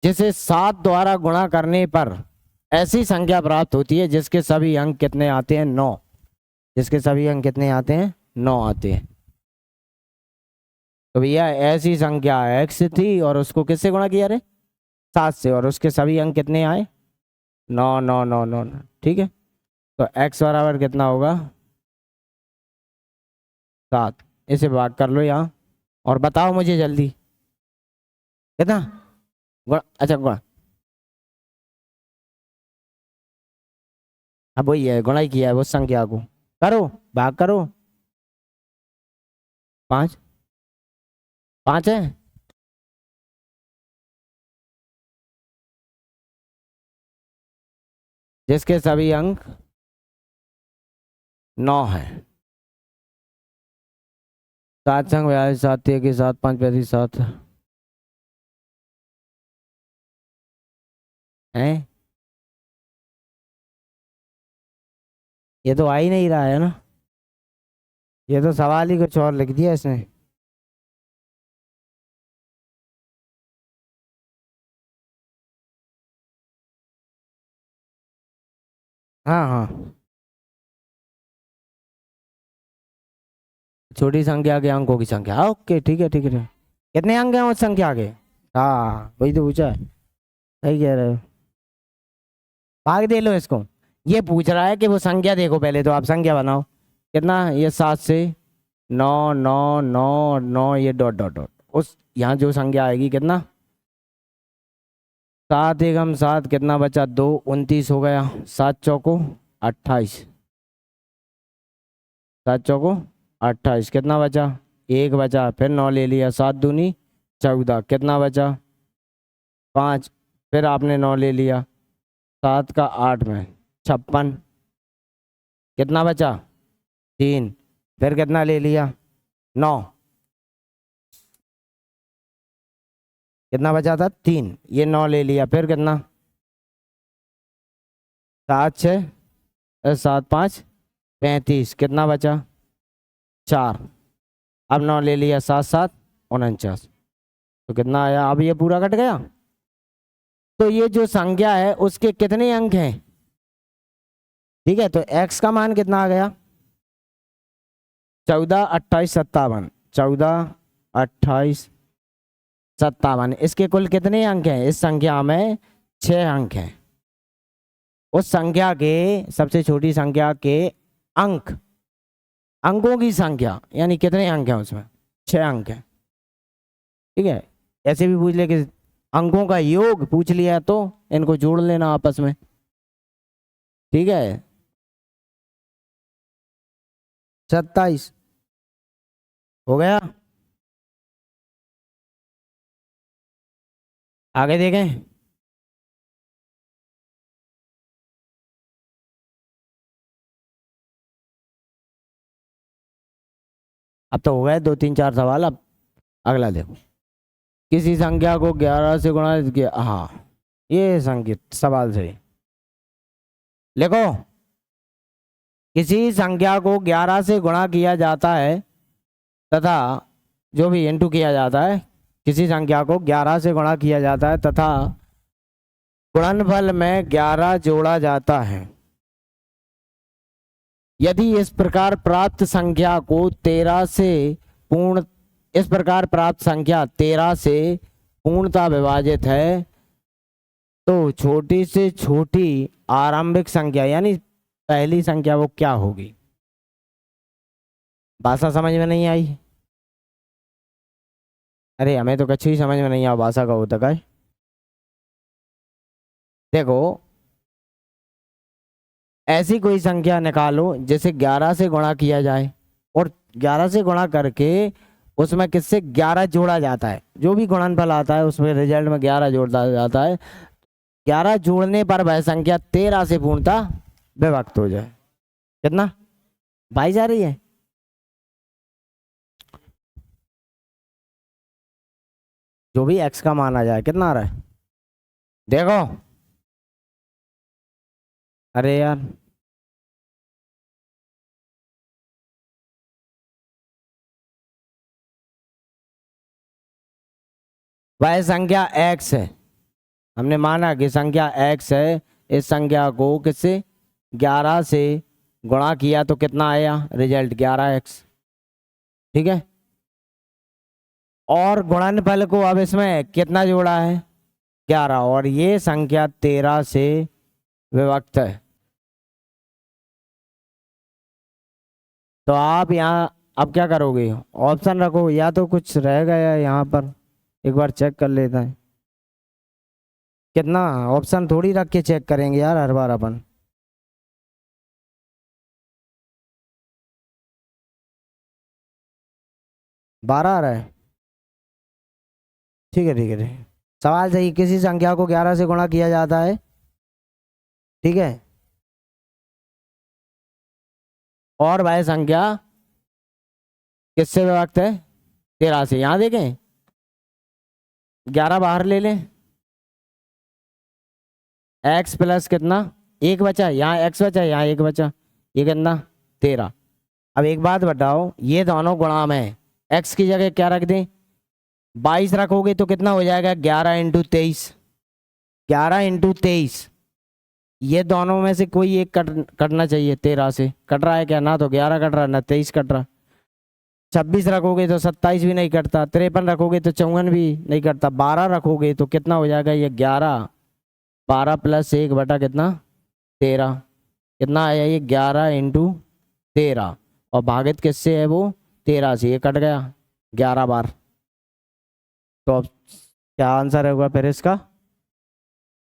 जिसे 7 द्वारा गुणा करने पर ऐसी संख्या प्राप्त होती है जिसके सभी अंक कितने आते हैं 9, जिसके सभी अंक कितने आते हैं 9 आते हैं। तो भैया ऐसी संख्या x थी और उसको किससे गुणा किया रे 7 से, और उसके सभी अंक कितने आए 9 9 9 9 9, ठीक है। तो x बराबर कितना होगा 7, इसे भाग कर लो यहाँ और बताओ मुझे जल्दी कितना गुणा, अच्छा गुणा, अब वही है गुणा ही किया है वो संख्या को, करो भाग करो। 5 5 है, जिसके सभी अंक 9 है। 7 संग 42 7 1 7 5 35 7 है, ये तो आ ही नहीं रहा है ना, ये तो सवाल ही कुछ और लिख दिया इसने। हाँ हाँ, छोटी संख्या के अंकों की संख्या, हाँ, ओके ठीक है ठीक है ठीक है। कितने अंक हैं उस संख्या के, हाँ वही तो पूछा है, सही कह रहे हो। भाग दे लो इसको, ये पूछ रहा है कि वो संख्या देखो, पहले तो आप संख्या बनाओ, कितना ये 7 से 9 9 9 9, ये डॉट डॉट डॉट, उस यहाँ जो संख्या आएगी कितना 7 एकम 7, कितना बचा 2 29 हो गया, 7 चौको 28, 7 चौको 28, कितना बचा 1 बचा, फिर 9 ले लिया, 7 दूनी 14, कितना बचा 5, फिर आपने 9 ले लिया, 7 का 8 में 56, कितना बचा 3, फिर कितना ले लिया 9, कितना बचा था 3, ये 9 ले लिया, फिर कितना 7 6 7 5 35, कितना बचा 4, अब 9 ले लिया, 7 7 49, तो कितना आया, अब ये पूरा कट गया। तो ये जो संख्या है उसके कितने अंक हैं, ठीक है। तो x का मान कितना आ गया 14 28 57, 14 28 57, इसके कुल कितने अंक हैं, इस संख्या में 6 अंक हैं। उस संख्या के सबसे छोटी संख्या के अंक, अंकों की संख्या यानी कितने अंक हैं उसमें 6 अंक हैं, ठीक है। ऐसे भी पूछ ले कि अंकों का योग पूछ लिया तो इनको जोड़ लेना आपस में, ठीक है। 27, हो गया। आगे देखें। अब तो हो गए 2 3 4 सवाल। अब अगला देखो। किसी संख्या को 11 से गुणा किया, हाँ ये संकेत सवाल सही। लिखो, किसी संख्या को 11 से गुणा किया जाता है तथा, जो भी इंटू किया जाता है, किसी संख्या को 11 से गुणा किया जाता है तथा गुणनफल में 11 जोड़ा जाता है। यदि इस प्रकार प्राप्त संख्या को 13 से पूर्ण इस प्रकार प्राप्त संख्या 13 से पूर्णतः विभाजित है तो छोटी से छोटी आरंभिक संख्या यानी पहली संख्या वो क्या होगी? भाषा समझ में नहीं आई? अरे हमें तो कच्ची ही समझ में नहीं आ भाषा का होता है। देखो, ऐसी कोई संख्या निकालो जिसे 11 से गुणा किया जाए और 11 से गुणा करके उसमें किससे 11 जोड़ा जाता है। जो भी गुणनफल आता है उसमें रिजल्ट में 11 जोड़ा जाता है। 11 जोड़ने पर वह संख्या 13 से पूर्णतः विभक्त हो जाए। कितना भाई जा रही है? जो भी x का मान आ जाए, कितना आ रहा है देखो। अरे यार, वह संख्या x है। हमने माना कि संख्या x है। इस संख्या को किससे 11 से गुणा किया तो कितना आया रिजल्ट 11x। ठीक है। और गुणनफल को अब इसमें कितना जोड़ा है 11 और ये संख्या 13 से विभक्त है। तो आप यहाँ अब क्या करोगे? ऑप्शन रखो, या तो कुछ रह गया यहाँ पर, एक बार चेक कर लेता है। कितना ऑप्शन थोड़ी रख के चेक करेंगे यार हर बार अपन। बारह आ रहा है। ठीक है ठीक है ठीक है। सवाल सही। किसी संख्या को 11 से गुणा किया जाता है, ठीक है, और वह संख्या किससे विभक्त है 13 से। यहाँ देखें 11 बाहर ले लें, x प्लस कितना एक बचा, यहाँ x बचा, यहाँ एक बचा, ये कितना 13। अब एक बात बताओ, ये दोनों गुणा में x की जगह क्या रख दें 22 रखोगे तो कितना हो जाएगा 11 × 23। 11 × 23, ये दोनों में से कोई एक कटना चाहिए 13 से। कट रहा है क्या? ना तो 11 कट रहा ना 23 कट रहा। 26 रखोगे तो 27 भी नहीं कटता। 53 रखोगे तो 54 भी नहीं कटता। 12 रखोगे तो कितना हो जाएगा ये 11। 12 + 1 बटा कितना 13। कितना आया ये 11 × 13 और भागित किससे है वो 13 से। ये कट गया 11 बार। तो अब क्या आंसर होगा फिर इसका?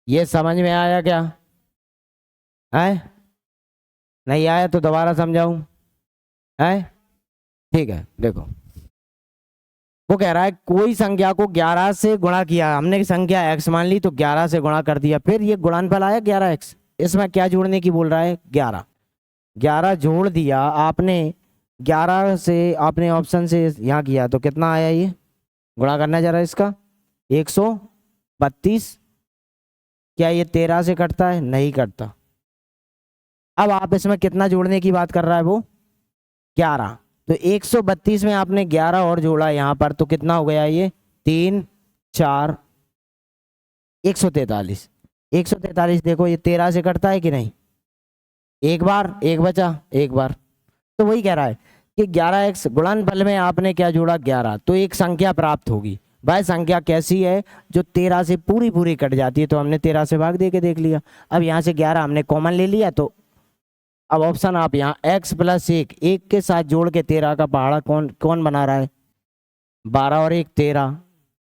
ये समझ में आया क्या है? नहीं आया तो दोबारा समझाऊं है? ठीक है। देखो, वो कह रहा है कोई संख्या को 11 से गुणा किया, हमने संख्या x मान ली तो 11 से गुणा कर दिया, फिर ये गुणनफल आया 11x। इसमें क्या जोड़ने की बोल रहा है 11। 11 जोड़ दिया आपने, 11 से आपने ऑप्शन से यहाँ किया तो कितना आया ये गुणा करना जरा इसका 132। क्या ये 13 से कटता है? नहीं कटता। अब आप इसमें कितना जोड़ने की बात कर रहा है वो 11। तो 132 में आपने 11 और जोड़ा यहाँ पर तो कितना हो गया ये 3 4 143। 143 देखो ये 13 से कटता है कि नहीं? एक बार, एक बचा, एक बार। तो वही कह रहा है कि 11x गुणनफल में आपने क्या जोड़ा 11 तो एक संख्या प्राप्त होगी। वह संख्या कैसी है जो 13 से पूरी पूरी कट जाती है। तो हमने 13 से भाग दे के देख लिया। अब यहाँ से 11 हमने कॉमन ले लिया तो अब ऑप्शन आप यहाँ x + 1 1 के साथ जोड़ के 13 का पहाड़ा कौन कौन बना रहा है 12 और 1 13।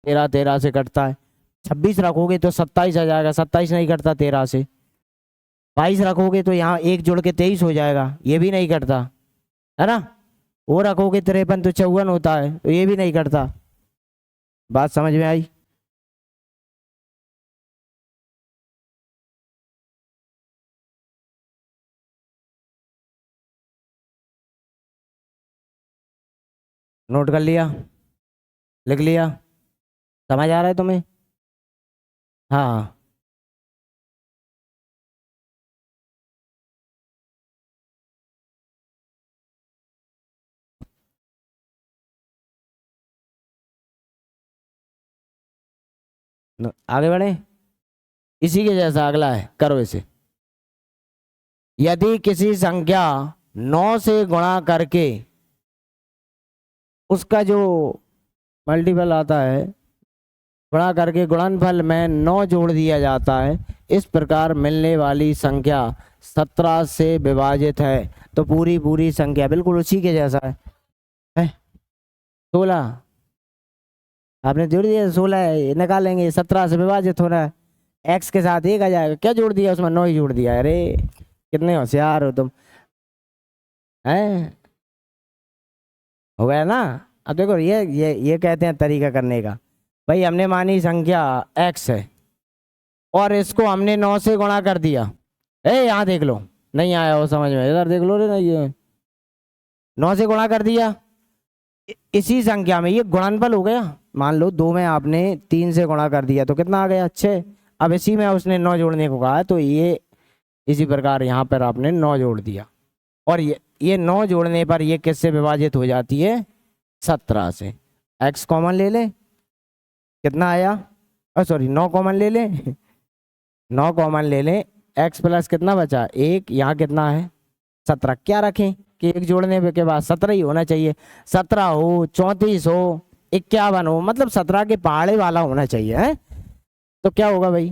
13 13 से कटता है। 26 रखोगे तो 27 आ जाएगा, 27 नहीं कटता 13 से। 22 रखोगे तो यहाँ 1 जोड़ के 23 हो जाएगा, ये भी नहीं कटता है ना। वो रखोगे 53 तो 54 होता है, तो ये भी नहीं करता। बात समझ में आई? नोट कर लिया? लिख लिया? समझ आ रहा है तुम्हें? हाँ। आगे बढ़े। इसी के जैसा अगला है, करो इसे। यदि किसी संख्या 9 से गुणा करके उसका जो मल्टीपल आता है, गुणा करके गुणनफल में 9 जोड़ दिया जाता है, इस प्रकार मिलने वाली संख्या 17 से विभाजित है, तो पूरी पूरी संख्या बिल्कुल उसी के जैसा है? 16 आपने जोड़ दिया, 16 निकालेंगे, 17 से विभाजित हो रहा है, एक्स के साथ एक आ जाएगा, क्या जोड़ दिया उसमें? 9 ही जोड़ दिया। अरे कितने होशियार हो तुम, हैं? हो गया ना? अब देखो, ये कहते हैं तरीका करने का। भाई हमने मानी संख्या एक्स है और इसको हमने 9 से गुणा कर दिया। यहाँ देख लो, नहीं आया हो समझ में, इधर देख लो रे। नहीं, ये 9 से गुणा कर दिया, इसी संख्या में ये गुणनफल हो गया। मान लो 2 में आपने 3 से गुणा कर दिया तो कितना आ गया? 6। अब इसी में उसने 9 जोड़ने को कहा है, तो ये इसी प्रकार यहाँ पर आपने 9 जोड़ दिया, और ये 9 जोड़ने पर ये किससे विभाजित हो जाती है? 17 से। एक्स कॉमन ले ले, कितना आया? सॉरी, 9 कॉमन ले ले 9 कॉमन ले ले, एक्स प्लस कितना बचा? 1। यहाँ कितना है? 17। क्या रखें कि एक जोड़ने के बाद 17 ही होना चाहिए। 17 हो, 34 हो, 51 हो, मतलब 17 के पहाड़े वाला होना चाहिए है। तो क्या होगा भाई?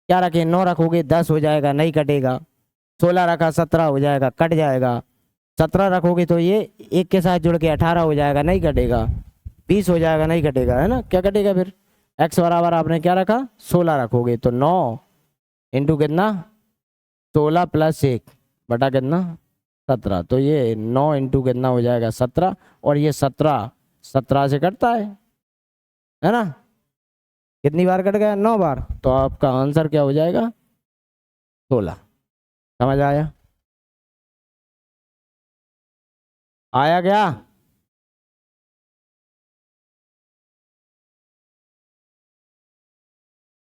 क्या रखें? 9 रखोगे 10 हो जाएगा, नहीं कटेगा। 16 रखा 17 हो जाएगा, कट जाएगा। 17 रखोगे तो ये एक के साथ जुड़ के 18 हो जाएगा, नहीं कटेगा। 20 हो जाएगा, नहीं कटेगा, है ना? क्या कटेगा फिर? एक्स बराबर आपने क्या रखा? 16 रखोगे तो 9 इंटू कितना? 16 प्लस 1 बटा कितना? 17। तो ये 9 इंटू कितना हो जाएगा? 17। और ये 17 से कटता है ना? कितनी बार कट गया? 9 बार। तो आपका आंसर क्या हो जाएगा? 16। समझ आया? आया क्या?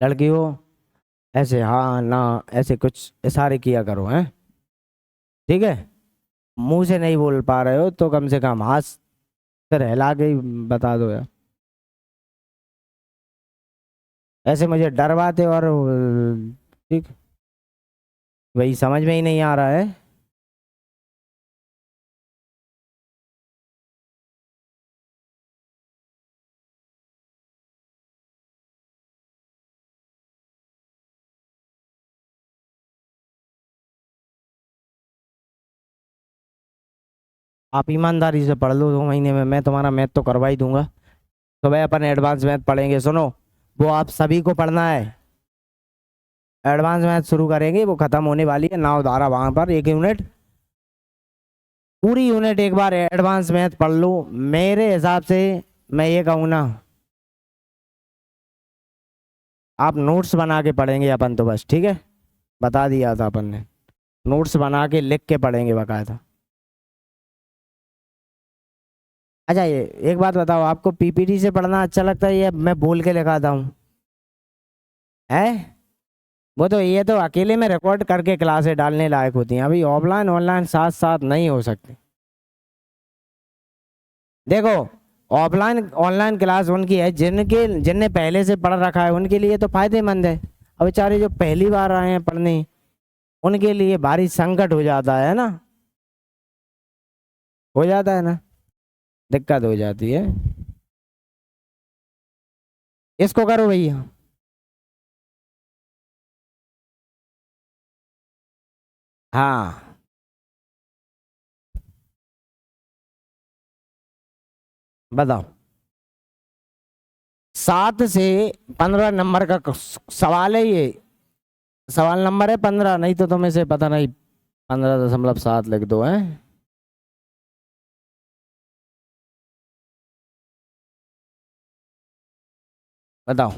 लड़की हो, ऐसे हाँ ना, ऐसे कुछ इशारे किया करो, हैं? ठीक है? मुंह से नहीं बोल पा रहे हो तो कम से कम हाथ से हिला के ही बता दो यार। ऐसे मुझे डरवाते और ठीक, वही समझ में ही नहीं आ रहा है। आप ईमानदारी से पढ़ लो, 2 महीने में मैं तुम्हारा मैथ तो करवा ही दूंगा। तो भाई अपन एडवांस मैथ पढ़ेंगे, सुनो, वो आप सभी को पढ़ना है। एडवांस मैथ शुरू करेंगे, वो खत्म होने वाली है, नाव धारा वहां पर 1 यूनिट, पूरी यूनिट एक बार एडवांस मैथ पढ़ लो। मेरे हिसाब से मैं ये कहूँ ना, आप नोट्स बना के पढ़ेंगे अपन तो बस, ठीक है? बता दिया था अपन ने, नोट्स बना के लिख के पढ़ेंगे बकायदा। अच्छा, ये एक बात बताओ, आपको पीपीटी से पढ़ना अच्छा लगता है या मैं बोल के लिखाता हूँ? है? वो तो ये तो अकेले में रिकॉर्ड करके क्लासें डालने लायक होती हैं, अभी ऑफलाइन ऑनलाइन साथ साथ नहीं हो सकते। देखो, ऑफलाइन ऑनलाइन क्लास उनकी है जिनने पहले से पढ़ रखा है, उनके लिए तो फायदेमंद है। अब बेचारे जो पहली बार आए हैं पढ़ने, उनके लिए भारी संकट हो जाता है ना, हो जाता है ना, दिक्कत हो जाती है। इसको करो भैया। हाँ, बताओ। 7 से 15 नंबर का सवाल है ये। सवाल नंबर है 15, नहीं तो तुम्हें से पता नहीं, 15.7 लिख दो, है? बताओ।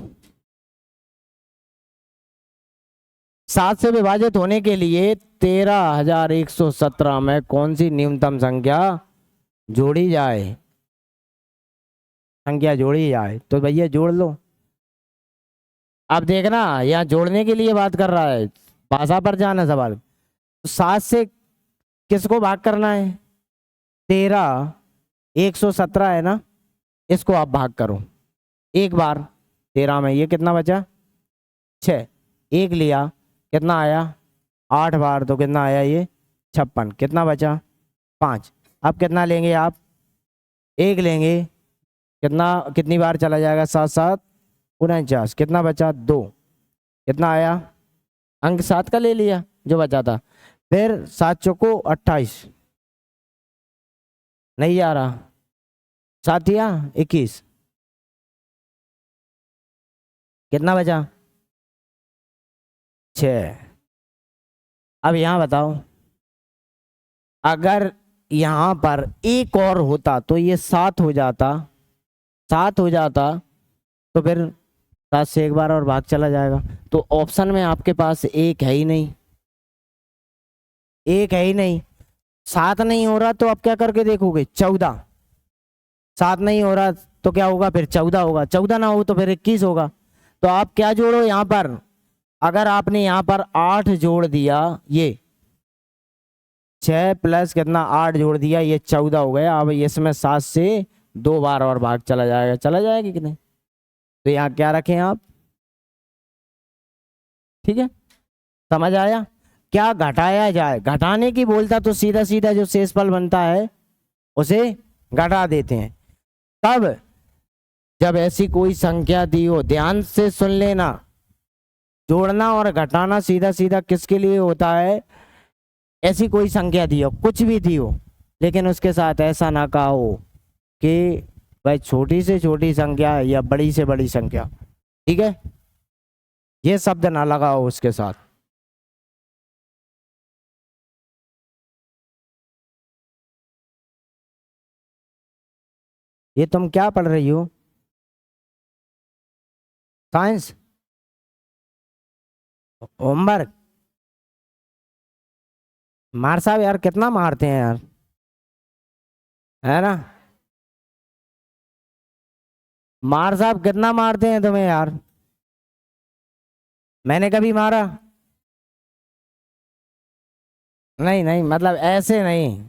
7 से विभाजित होने के लिए 13,117 में कौन सी न्यूनतम संख्या जोड़ी जाए? संख्या जोड़ी जाए तो भैया जोड़ लो। अब देखना यहाँ जोड़ने के लिए बात कर रहा है, भाषा पर जाना सवाल। 7 से किसको भाग करना है? 13,117 है ना, इसको आप भाग करो एक बार। 13 में ये कितना बचा? 6। एक लिया, कितना आया? 8 बार तो कितना आया ये? 56। कितना बचा? 5। अब कितना लेंगे आप? 1 लेंगे, कितना कितनी बार चला जाएगा? 7 7 49। कितना बचा? 2। कितना आया? अंक 7 का ले लिया जो बचा था। फिर 7 चौको 28, नहीं आ रहा। 7 या 21, कितना बचा? 6। अब यहां बताओ, अगर यहां पर एक और होता तो ये 7 हो जाता। 7 हो जाता तो फिर 7 से एक बार और भाग चला जाएगा। तो ऑप्शन में आपके पास एक है ही नहीं, एक है ही नहीं। 7 नहीं हो रहा तो अब क्या करके देखोगे? 14। 7 नहीं हो रहा तो क्या होगा? फिर 14 होगा। 14 ना हो तो फिर 21 होगा। तो आप क्या जोड़ो यहां पर? अगर आपने यहां पर 8 जोड़ दिया, ये 6 प्लस कितना 8 जोड़ दिया, ये 14 हो गया। अब इसमें 7 से 2 बार और भाग चला जाएगा, चला जाएगा कि नहीं? तो यहाँ क्या रखें आप? ठीक है, समझ आया? क्या घटाया जाए? घटाने की बोलता तो सीधा सीधा जो शेषफल बनता है उसे घटा देते हैं। तब जब ऐसी कोई संख्या दी हो, ध्यान से सुन लेना, जोड़ना और घटाना सीधा सीधा किसके लिए होता है? ऐसी कोई संख्या दी हो, कुछ भी दी हो, लेकिन उसके साथ ऐसा ना कहा हो कि भाई छोटी से छोटी संख्या या बड़ी से बड़ी संख्या, ठीक है, ये शब्द ना लगा हो उसके साथ। ये तुम क्या पढ़ रही हो? Science homework? मार साहब यार कितना मारते हैं यार, है ना? मार साहब कितना मारते हैं तुम्हें यार? मैंने कभी मारा? नहीं नहीं, मतलब ऐसे नहीं।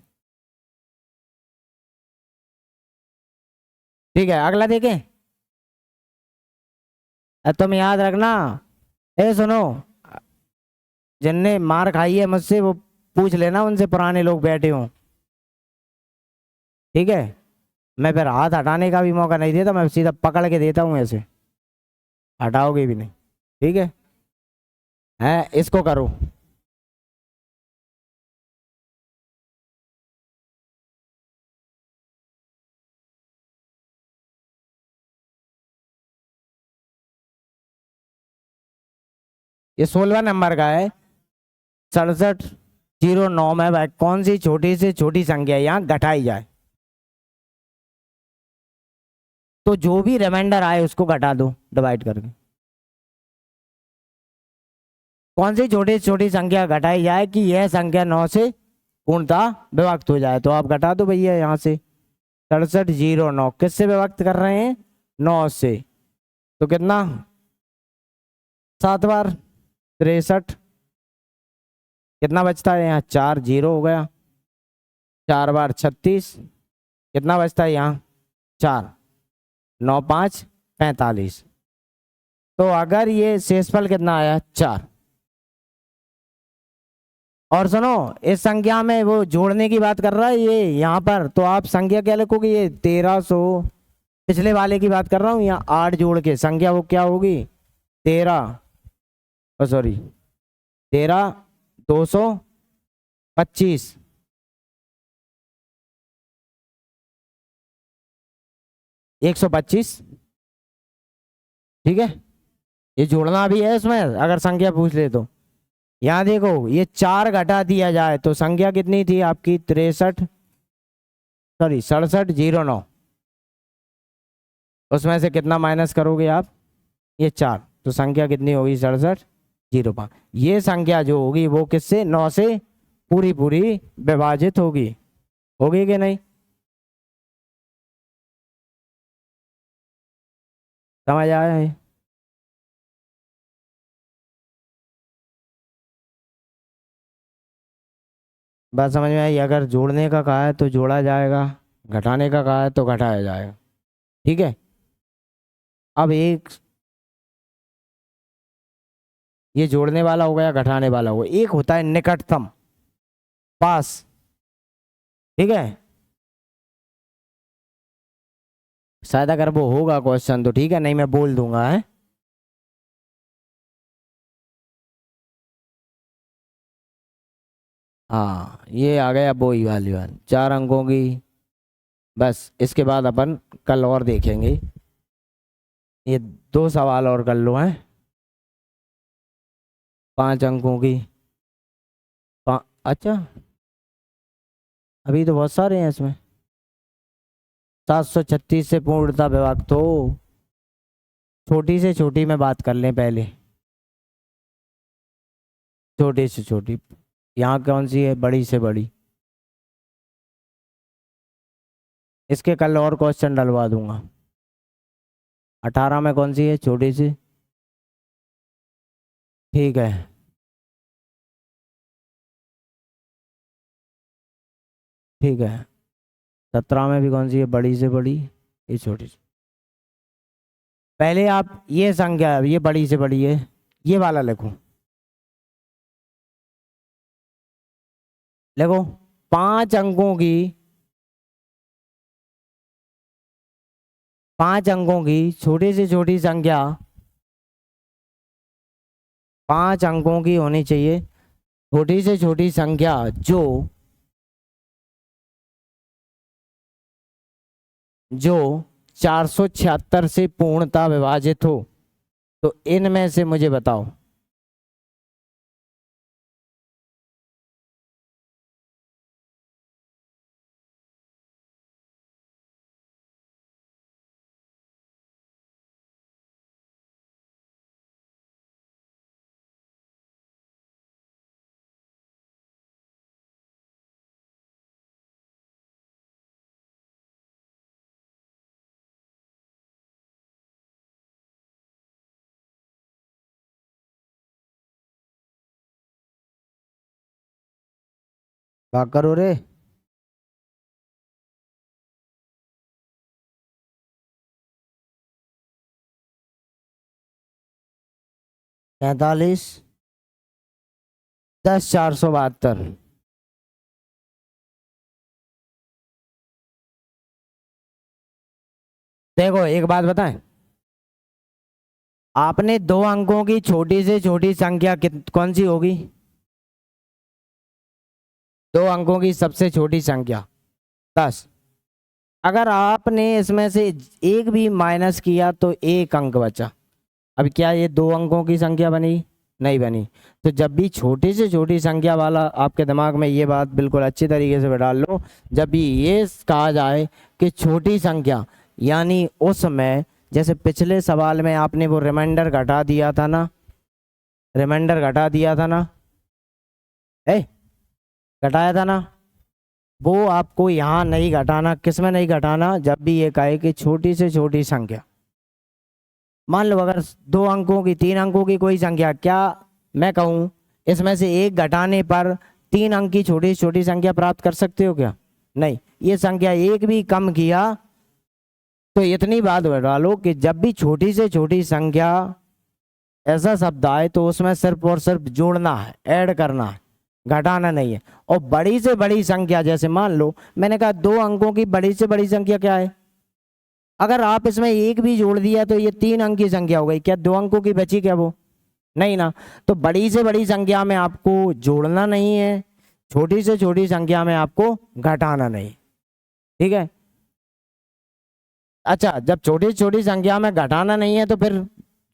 ठीक है, अगला देखें। तुम याद रखना, ए सुनो, जिनने मार खाई है मुझसे वो पूछ लेना, उनसे पुराने लोग बैठे हों, ठीक है? मैं फिर हाथ हटाने का भी मौका नहीं देता, मैं सीधा पकड़ के देता हूँ ऐसे, हटाओगे भी नहीं, ठीक है इसको करो। ये 16 नंबर का है। 6709 में भाई कौन सी छोटी से छोटी संख्या यहाँ घटाई जाए? तो जो भी रिमाइंडर आए उसको घटा दो डिवाइड करके। कौन सी छोटी से छोटी संख्या घटाई जाए कि यह संख्या 9 से पूर्णतः विभक्त हो जाए? तो आप घटा दो भैया यहाँ से। 6709 किससे विभक्त कर रहे हैं? 9 से। तो कितना? 7 बार 63। कितना बचता है यहाँ? 4 0 हो गया। 4 बार 36। कितना बचता है यहाँ? 4। 9 5 45। तो अगर ये शेषफल कितना आया? 4। और सुनो, इस संख्या में वो जोड़ने की बात कर रहा है ये यहाँ पर, तो आप संख्या क्या लिखोगे? ये 1300। पिछले वाले की बात कर रहा हूँ, यहाँ 8 जोड़ के संख्या वो क्या होगी? 13, सॉरी 13,225। एक 125, ठीक है? ये जोड़ना भी है इसमें, अगर संख्या पूछ ले तो। यहाँ देखो, ये 4 घटा दिया जाए तो संख्या कितनी थी आपकी? 6709। उसमें से कितना माइनस करोगे आप? ये 4, तो संख्या कितनी होगी 6705। ये संख्या जो होगी वो किससे 9 से पूरी पूरी विभाजित होगी, होगी कि नहीं? समझ आया है? बात समझ में आई? अगर जोड़ने का कहा है तो जोड़ा जाएगा, घटाने का कहा है तो घटाया जाएगा। ठीक है। अब एक ये जोड़ने वाला हो गया, घटाने वाला हो गया। एक होता है निकटतम, पास। ठीक है। शायद अगर वो होगा क्वेश्चन तो ठीक है, नहीं मैं बोल दूंगा है। हाँ ये आ गया वो ही वाली बात, 4 अंकों की। बस इसके बाद अपन कल और देखेंगे। ये 2 सवाल और कर लो हैं, 5 अंकों की। अच्छा, अभी तो बहुत सारे हैं इसमें। 736 से पूर्णता विभाग तो छोटी से छोटी में बात कर लें पहले। छोटी से छोटी यहाँ कौन सी है? बड़ी से बड़ी। इसके कल और क्वेश्चन डलवा दूंगा। 18 में कौन सी है छोटी सी? ठीक है। ठीक है। 17 में भी कौन सी है बड़ी से बड़ी? ये छोटी सी। पहले आप ये संख्या, ये बड़ी से बड़ी है, ये वाला लिखो। देखो 5 अंकों की, 5 अंकों की छोटी से छोटी संख्या 5 अंकों की होनी चाहिए। छोटी से छोटी संख्या जो जो 476 से पूर्णता विभाजित हो, तो इनमें से मुझे बताओ। क्या करो रे? 43, 10,472। देखो एक बात बताएं, आपने 2 अंकों की छोटी से छोटी संख्या कौन सी होगी? 2 अंकों की सबसे छोटी संख्या 10। अगर आपने इसमें से एक भी माइनस किया तो 1 अंक बचा। अब क्या ये 2 अंकों की संख्या बनी? नहीं बनी। तो जब भी छोटी से छोटी संख्या वाला, आपके दिमाग में ये बात बिल्कुल अच्छी तरीके से बैठा लो, जब भी ये कहा जाए कि छोटी संख्या, यानी उसमें जैसे पिछले सवाल में आपने वो रिमाइंडर घटा दिया था ना, रिमाइंडर घटा दिया था ना, ए घटाया था ना, वो आपको यहाँ नहीं घटाना। किस में नहीं घटाना? जब भी ये कहे कि छोटी से छोटी संख्या। मान लो अगर 2 अंकों की, 3 अंकों की कोई संख्या, क्या मैं कहूँ इसमें से एक घटाने पर 3 अंक की छोटी छोटी संख्या प्राप्त कर सकते हो क्या? नहीं। ये संख्या एक भी कम किया तो इतनी बात बता लो कि जब भी छोटी से छोटी संख्या ऐसा शब्द आए तो उसमें सिर्फ और सिर्फ जोड़ना है, ऐड करना है, घटाना नहीं है। और बड़ी से बड़ी संख्या, जैसे मान लो मैंने कहा 2 अंकों की बड़ी से बड़ी संख्या क्या है? अगर आप इसमें एक भी जोड़ दिया तो ये 3 अंक की संख्या हो गई। क्या 2 अंकों की बची क्या वो? नहीं ना। तो बड़ी से बड़ी संख्या में आपको जोड़ना नहीं है, छोटी से छोटी संख्या में आपको घटाना नहीं। ठीक है। अच्छा, जब छोटी से छोटी संख्या में घटाना नहीं है तो फिर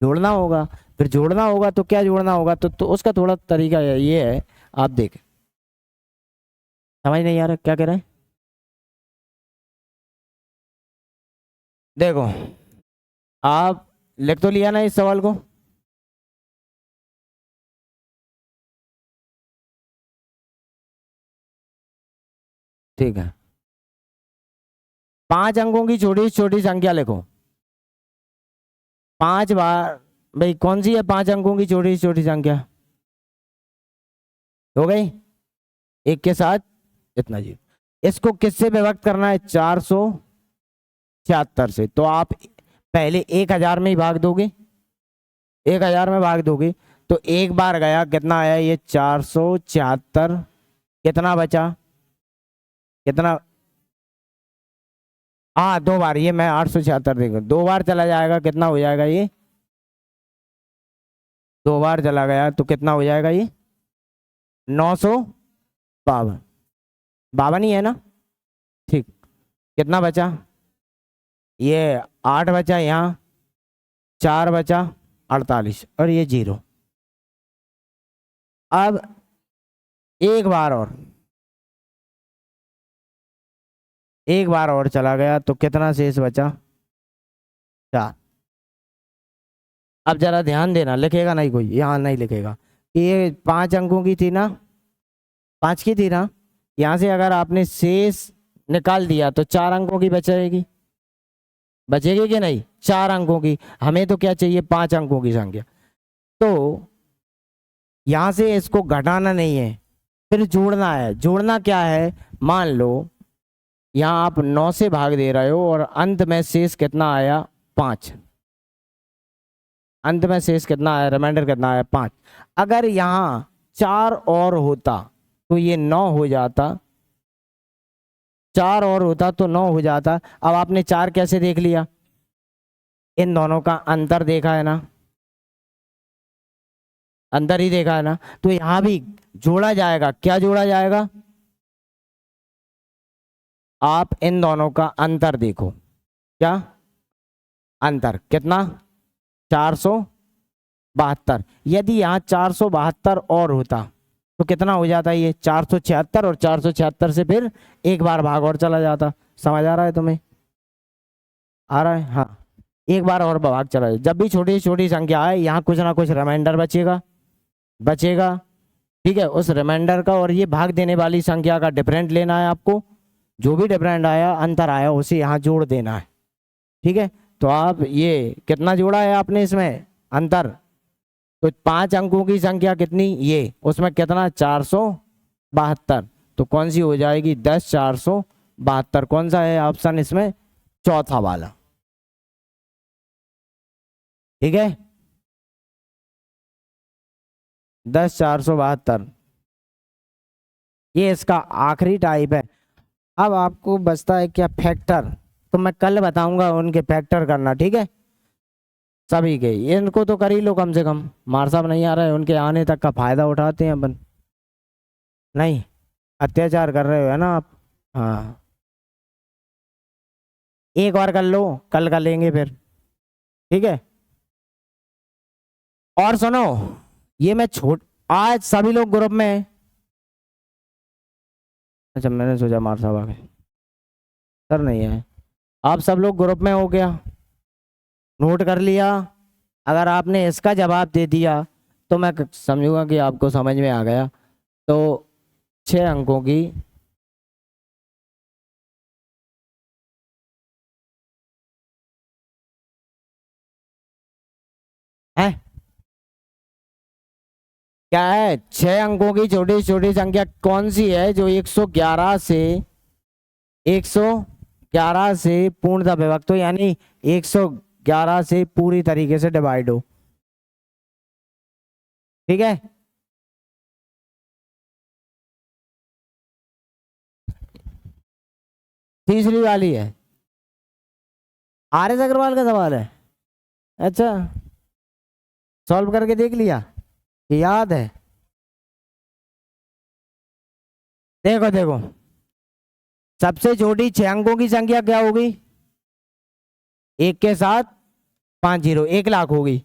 जोड़ना होगा। फिर जोड़ना होगा तो क्या जोड़ना होगा? तो उसका थोड़ा तरीका ये है, आप देखें। समझ नहीं आ रहा क्या कह रहे हैं? देखो आप लिख तो लिया ना इस सवाल को? ठीक है, 5 अंकों की छोटी से छोटी संख्या लिखो। 5 बार भाई कौन सी है 5 अंकों की छोटी से छोटी संख्या? हो गई, एक के साथ इतना जी। इसको किससे विभक्त करना है? 476 से। तो आप पहले 1000 में ही भाग दोगे, 1000 में भाग दोगे तो एक बार गया, कितना आया ये 476, कितना बचा, कितना? हाँ 2 बार, ये मैं 876 देखो 2 बार चला जाएगा, कितना हो जाएगा ये? 2 बार चला गया तो कितना हो जाएगा ये? 952, 52 ही है ना? ठीक, कितना बचा? ये 8 बचा, यहाँ 4 बचा, 48 और ये 0। अब एक बार और, एक बार और चला गया तो कितना शेष बचा? 4। अब जरा ध्यान देना, लिखेगा नहीं कोई, यहाँ नहीं लिखेगा। ये 5 अंकों की थी ना, 5 की थी ना, यहाँ से अगर आपने शेष निकाल दिया तो 4 अंकों की बचेगी, बचेगी कि नहीं? 4 अंकों की। हमें तो क्या चाहिए? 5 अंकों की संख्या। तो यहां से इसको घटाना नहीं है, फिर जोड़ना है। जोड़ना क्या है? मान लो यहाँ आप 9 से भाग दे रहे हो और अंत में शेष कितना आया? 5। अंत में शेष कितना आया? रिमाइंडर कितना आया? 5। अगर यहाँ 4 और होता तो ये 9 हो जाता, 4 और होता तो 9 हो जाता। अब आपने 4 कैसे देख लिया? इन दोनों का अंतर देखा है ना, अंदर ही देखा है ना। तो यहां भी जोड़ा जाएगा। क्या जोड़ा जाएगा? आप इन दोनों का अंतर देखो। क्या अंतर? कितना? 472। यदि यहाँ 472 और होता तो कितना हो जाता? ये 476, और 476 से फिर एक बार भाग और चला जाता। समझ आ रहा है तुम्हें? आ रहा है? हाँ, एक बार और भाग चला जाए। जब भी छोटी छोटी संख्या आए यहाँ कुछ ना कुछ रिमाइंडर बचेगा, बचेगा। ठीक है, उस रिमाइंडर का और ये भाग देने वाली संख्या का डिफरेंट लेना है आपको। जो भी डिफरेंट आया, अंतर आया, उसे यहाँ जोड़ देना है। ठीक है, तो आप ये कितना जोड़ा है आपने इसमें? अंतर। तो 5 अंकों की संख्या कितनी? ये, उसमें कितना? 472। तो कौन सी हो जाएगी? 10,472। कौन सा है ऑप्शन इसमें? चौथा वाला। ठीक है, 10,472 ये इसका आखिरी टाइप है। अब आपको बचता है क्या? फैक्टर। तो मैं कल बताऊंगा उनके फैक्टर करना। ठीक है, सभी के। इनको तो कर ही लो कम से कम। मार साहब नहीं आ रहा है, उनके आने तक का फायदा उठाते हैं अपन। नहीं, अत्याचार कर रहे हो है ना आप? हाँ, एक बार कर लो, कल कर लेंगे फिर। ठीक है, और सुनो, ये मैं छोड़, आज सभी लोग ग्रुप में हैं। अच्छा, मैंने सोचा मार साहब आ गए। सर नहीं है। आप सब लोग ग्रुप में हो गया? नोट कर लिया? अगर आपने इसका जवाब दे दिया तो मैं समझूंगा कि आपको समझ में आ गया। तो 6 अंकों की है, क्या है? 6 अंकों की छोटी छोटी संख्या कौन सी है जो 111 से पूर्णतः विभक्त हो, यानी 111 से पूरी तरीके से डिवाइड हो? ठीक है, तीसरी वाली है। आर एस अग्रवाल का सवाल है? अच्छा, सॉल्व करके देख लिया, याद है? देखो देखो, सबसे छोटी 6 अंकों की संख्या क्या होगी? एक के साथ 50, 1,00,000 होगी।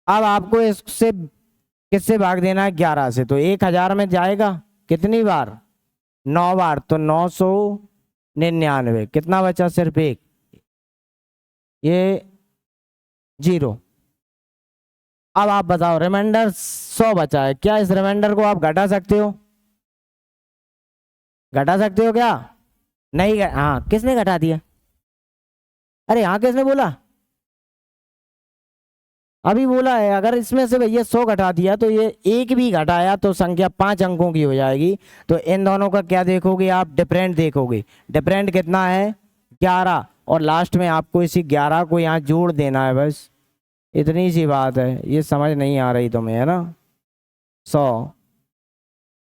अब आपको इससे किससे भाग देना है? 11 से। तो 1,000 में जाएगा कितनी बार? 9 बार। तो 999। कितना बचा? सिर्फ एक। ये 0। अब आप बताओ रिमाइंडर 100 बचा है, क्या इस रिमाइंडर को आप घटा सकते हो? घटा सकते हो क्या? नहीं हाँ, किसने घटा दिया? अरे हाँ, किसने बोला? अभी बोला है। अगर इसमें से भैया 100 घटा दिया तो ये एक भी घटाया तो संख्या 5 अंकों की हो जाएगी। तो इन दोनों का क्या देखोगे आप? डिफरेंट देखोगे। डिफरेंट कितना है? 11। और लास्ट में आपको इसी 11 को यहाँ जोड़ देना है, बस इतनी सी बात है। ये समझ नहीं आ रही तुम्हें, है ना? 100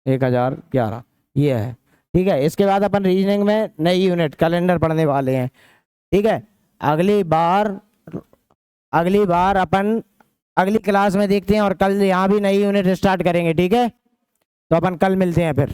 1011 ये है। ठीक है, इसके बाद अपन रीजनिंग में नई यूनिट कैलेंडर पढ़ने वाले हैं। ठीक है, अगली बार अपन अगली क्लास में देखते हैं, और कल यहाँ भी नई यूनिट स्टार्ट करेंगे। ठीक है, तो अपन कल मिलते हैं फिर।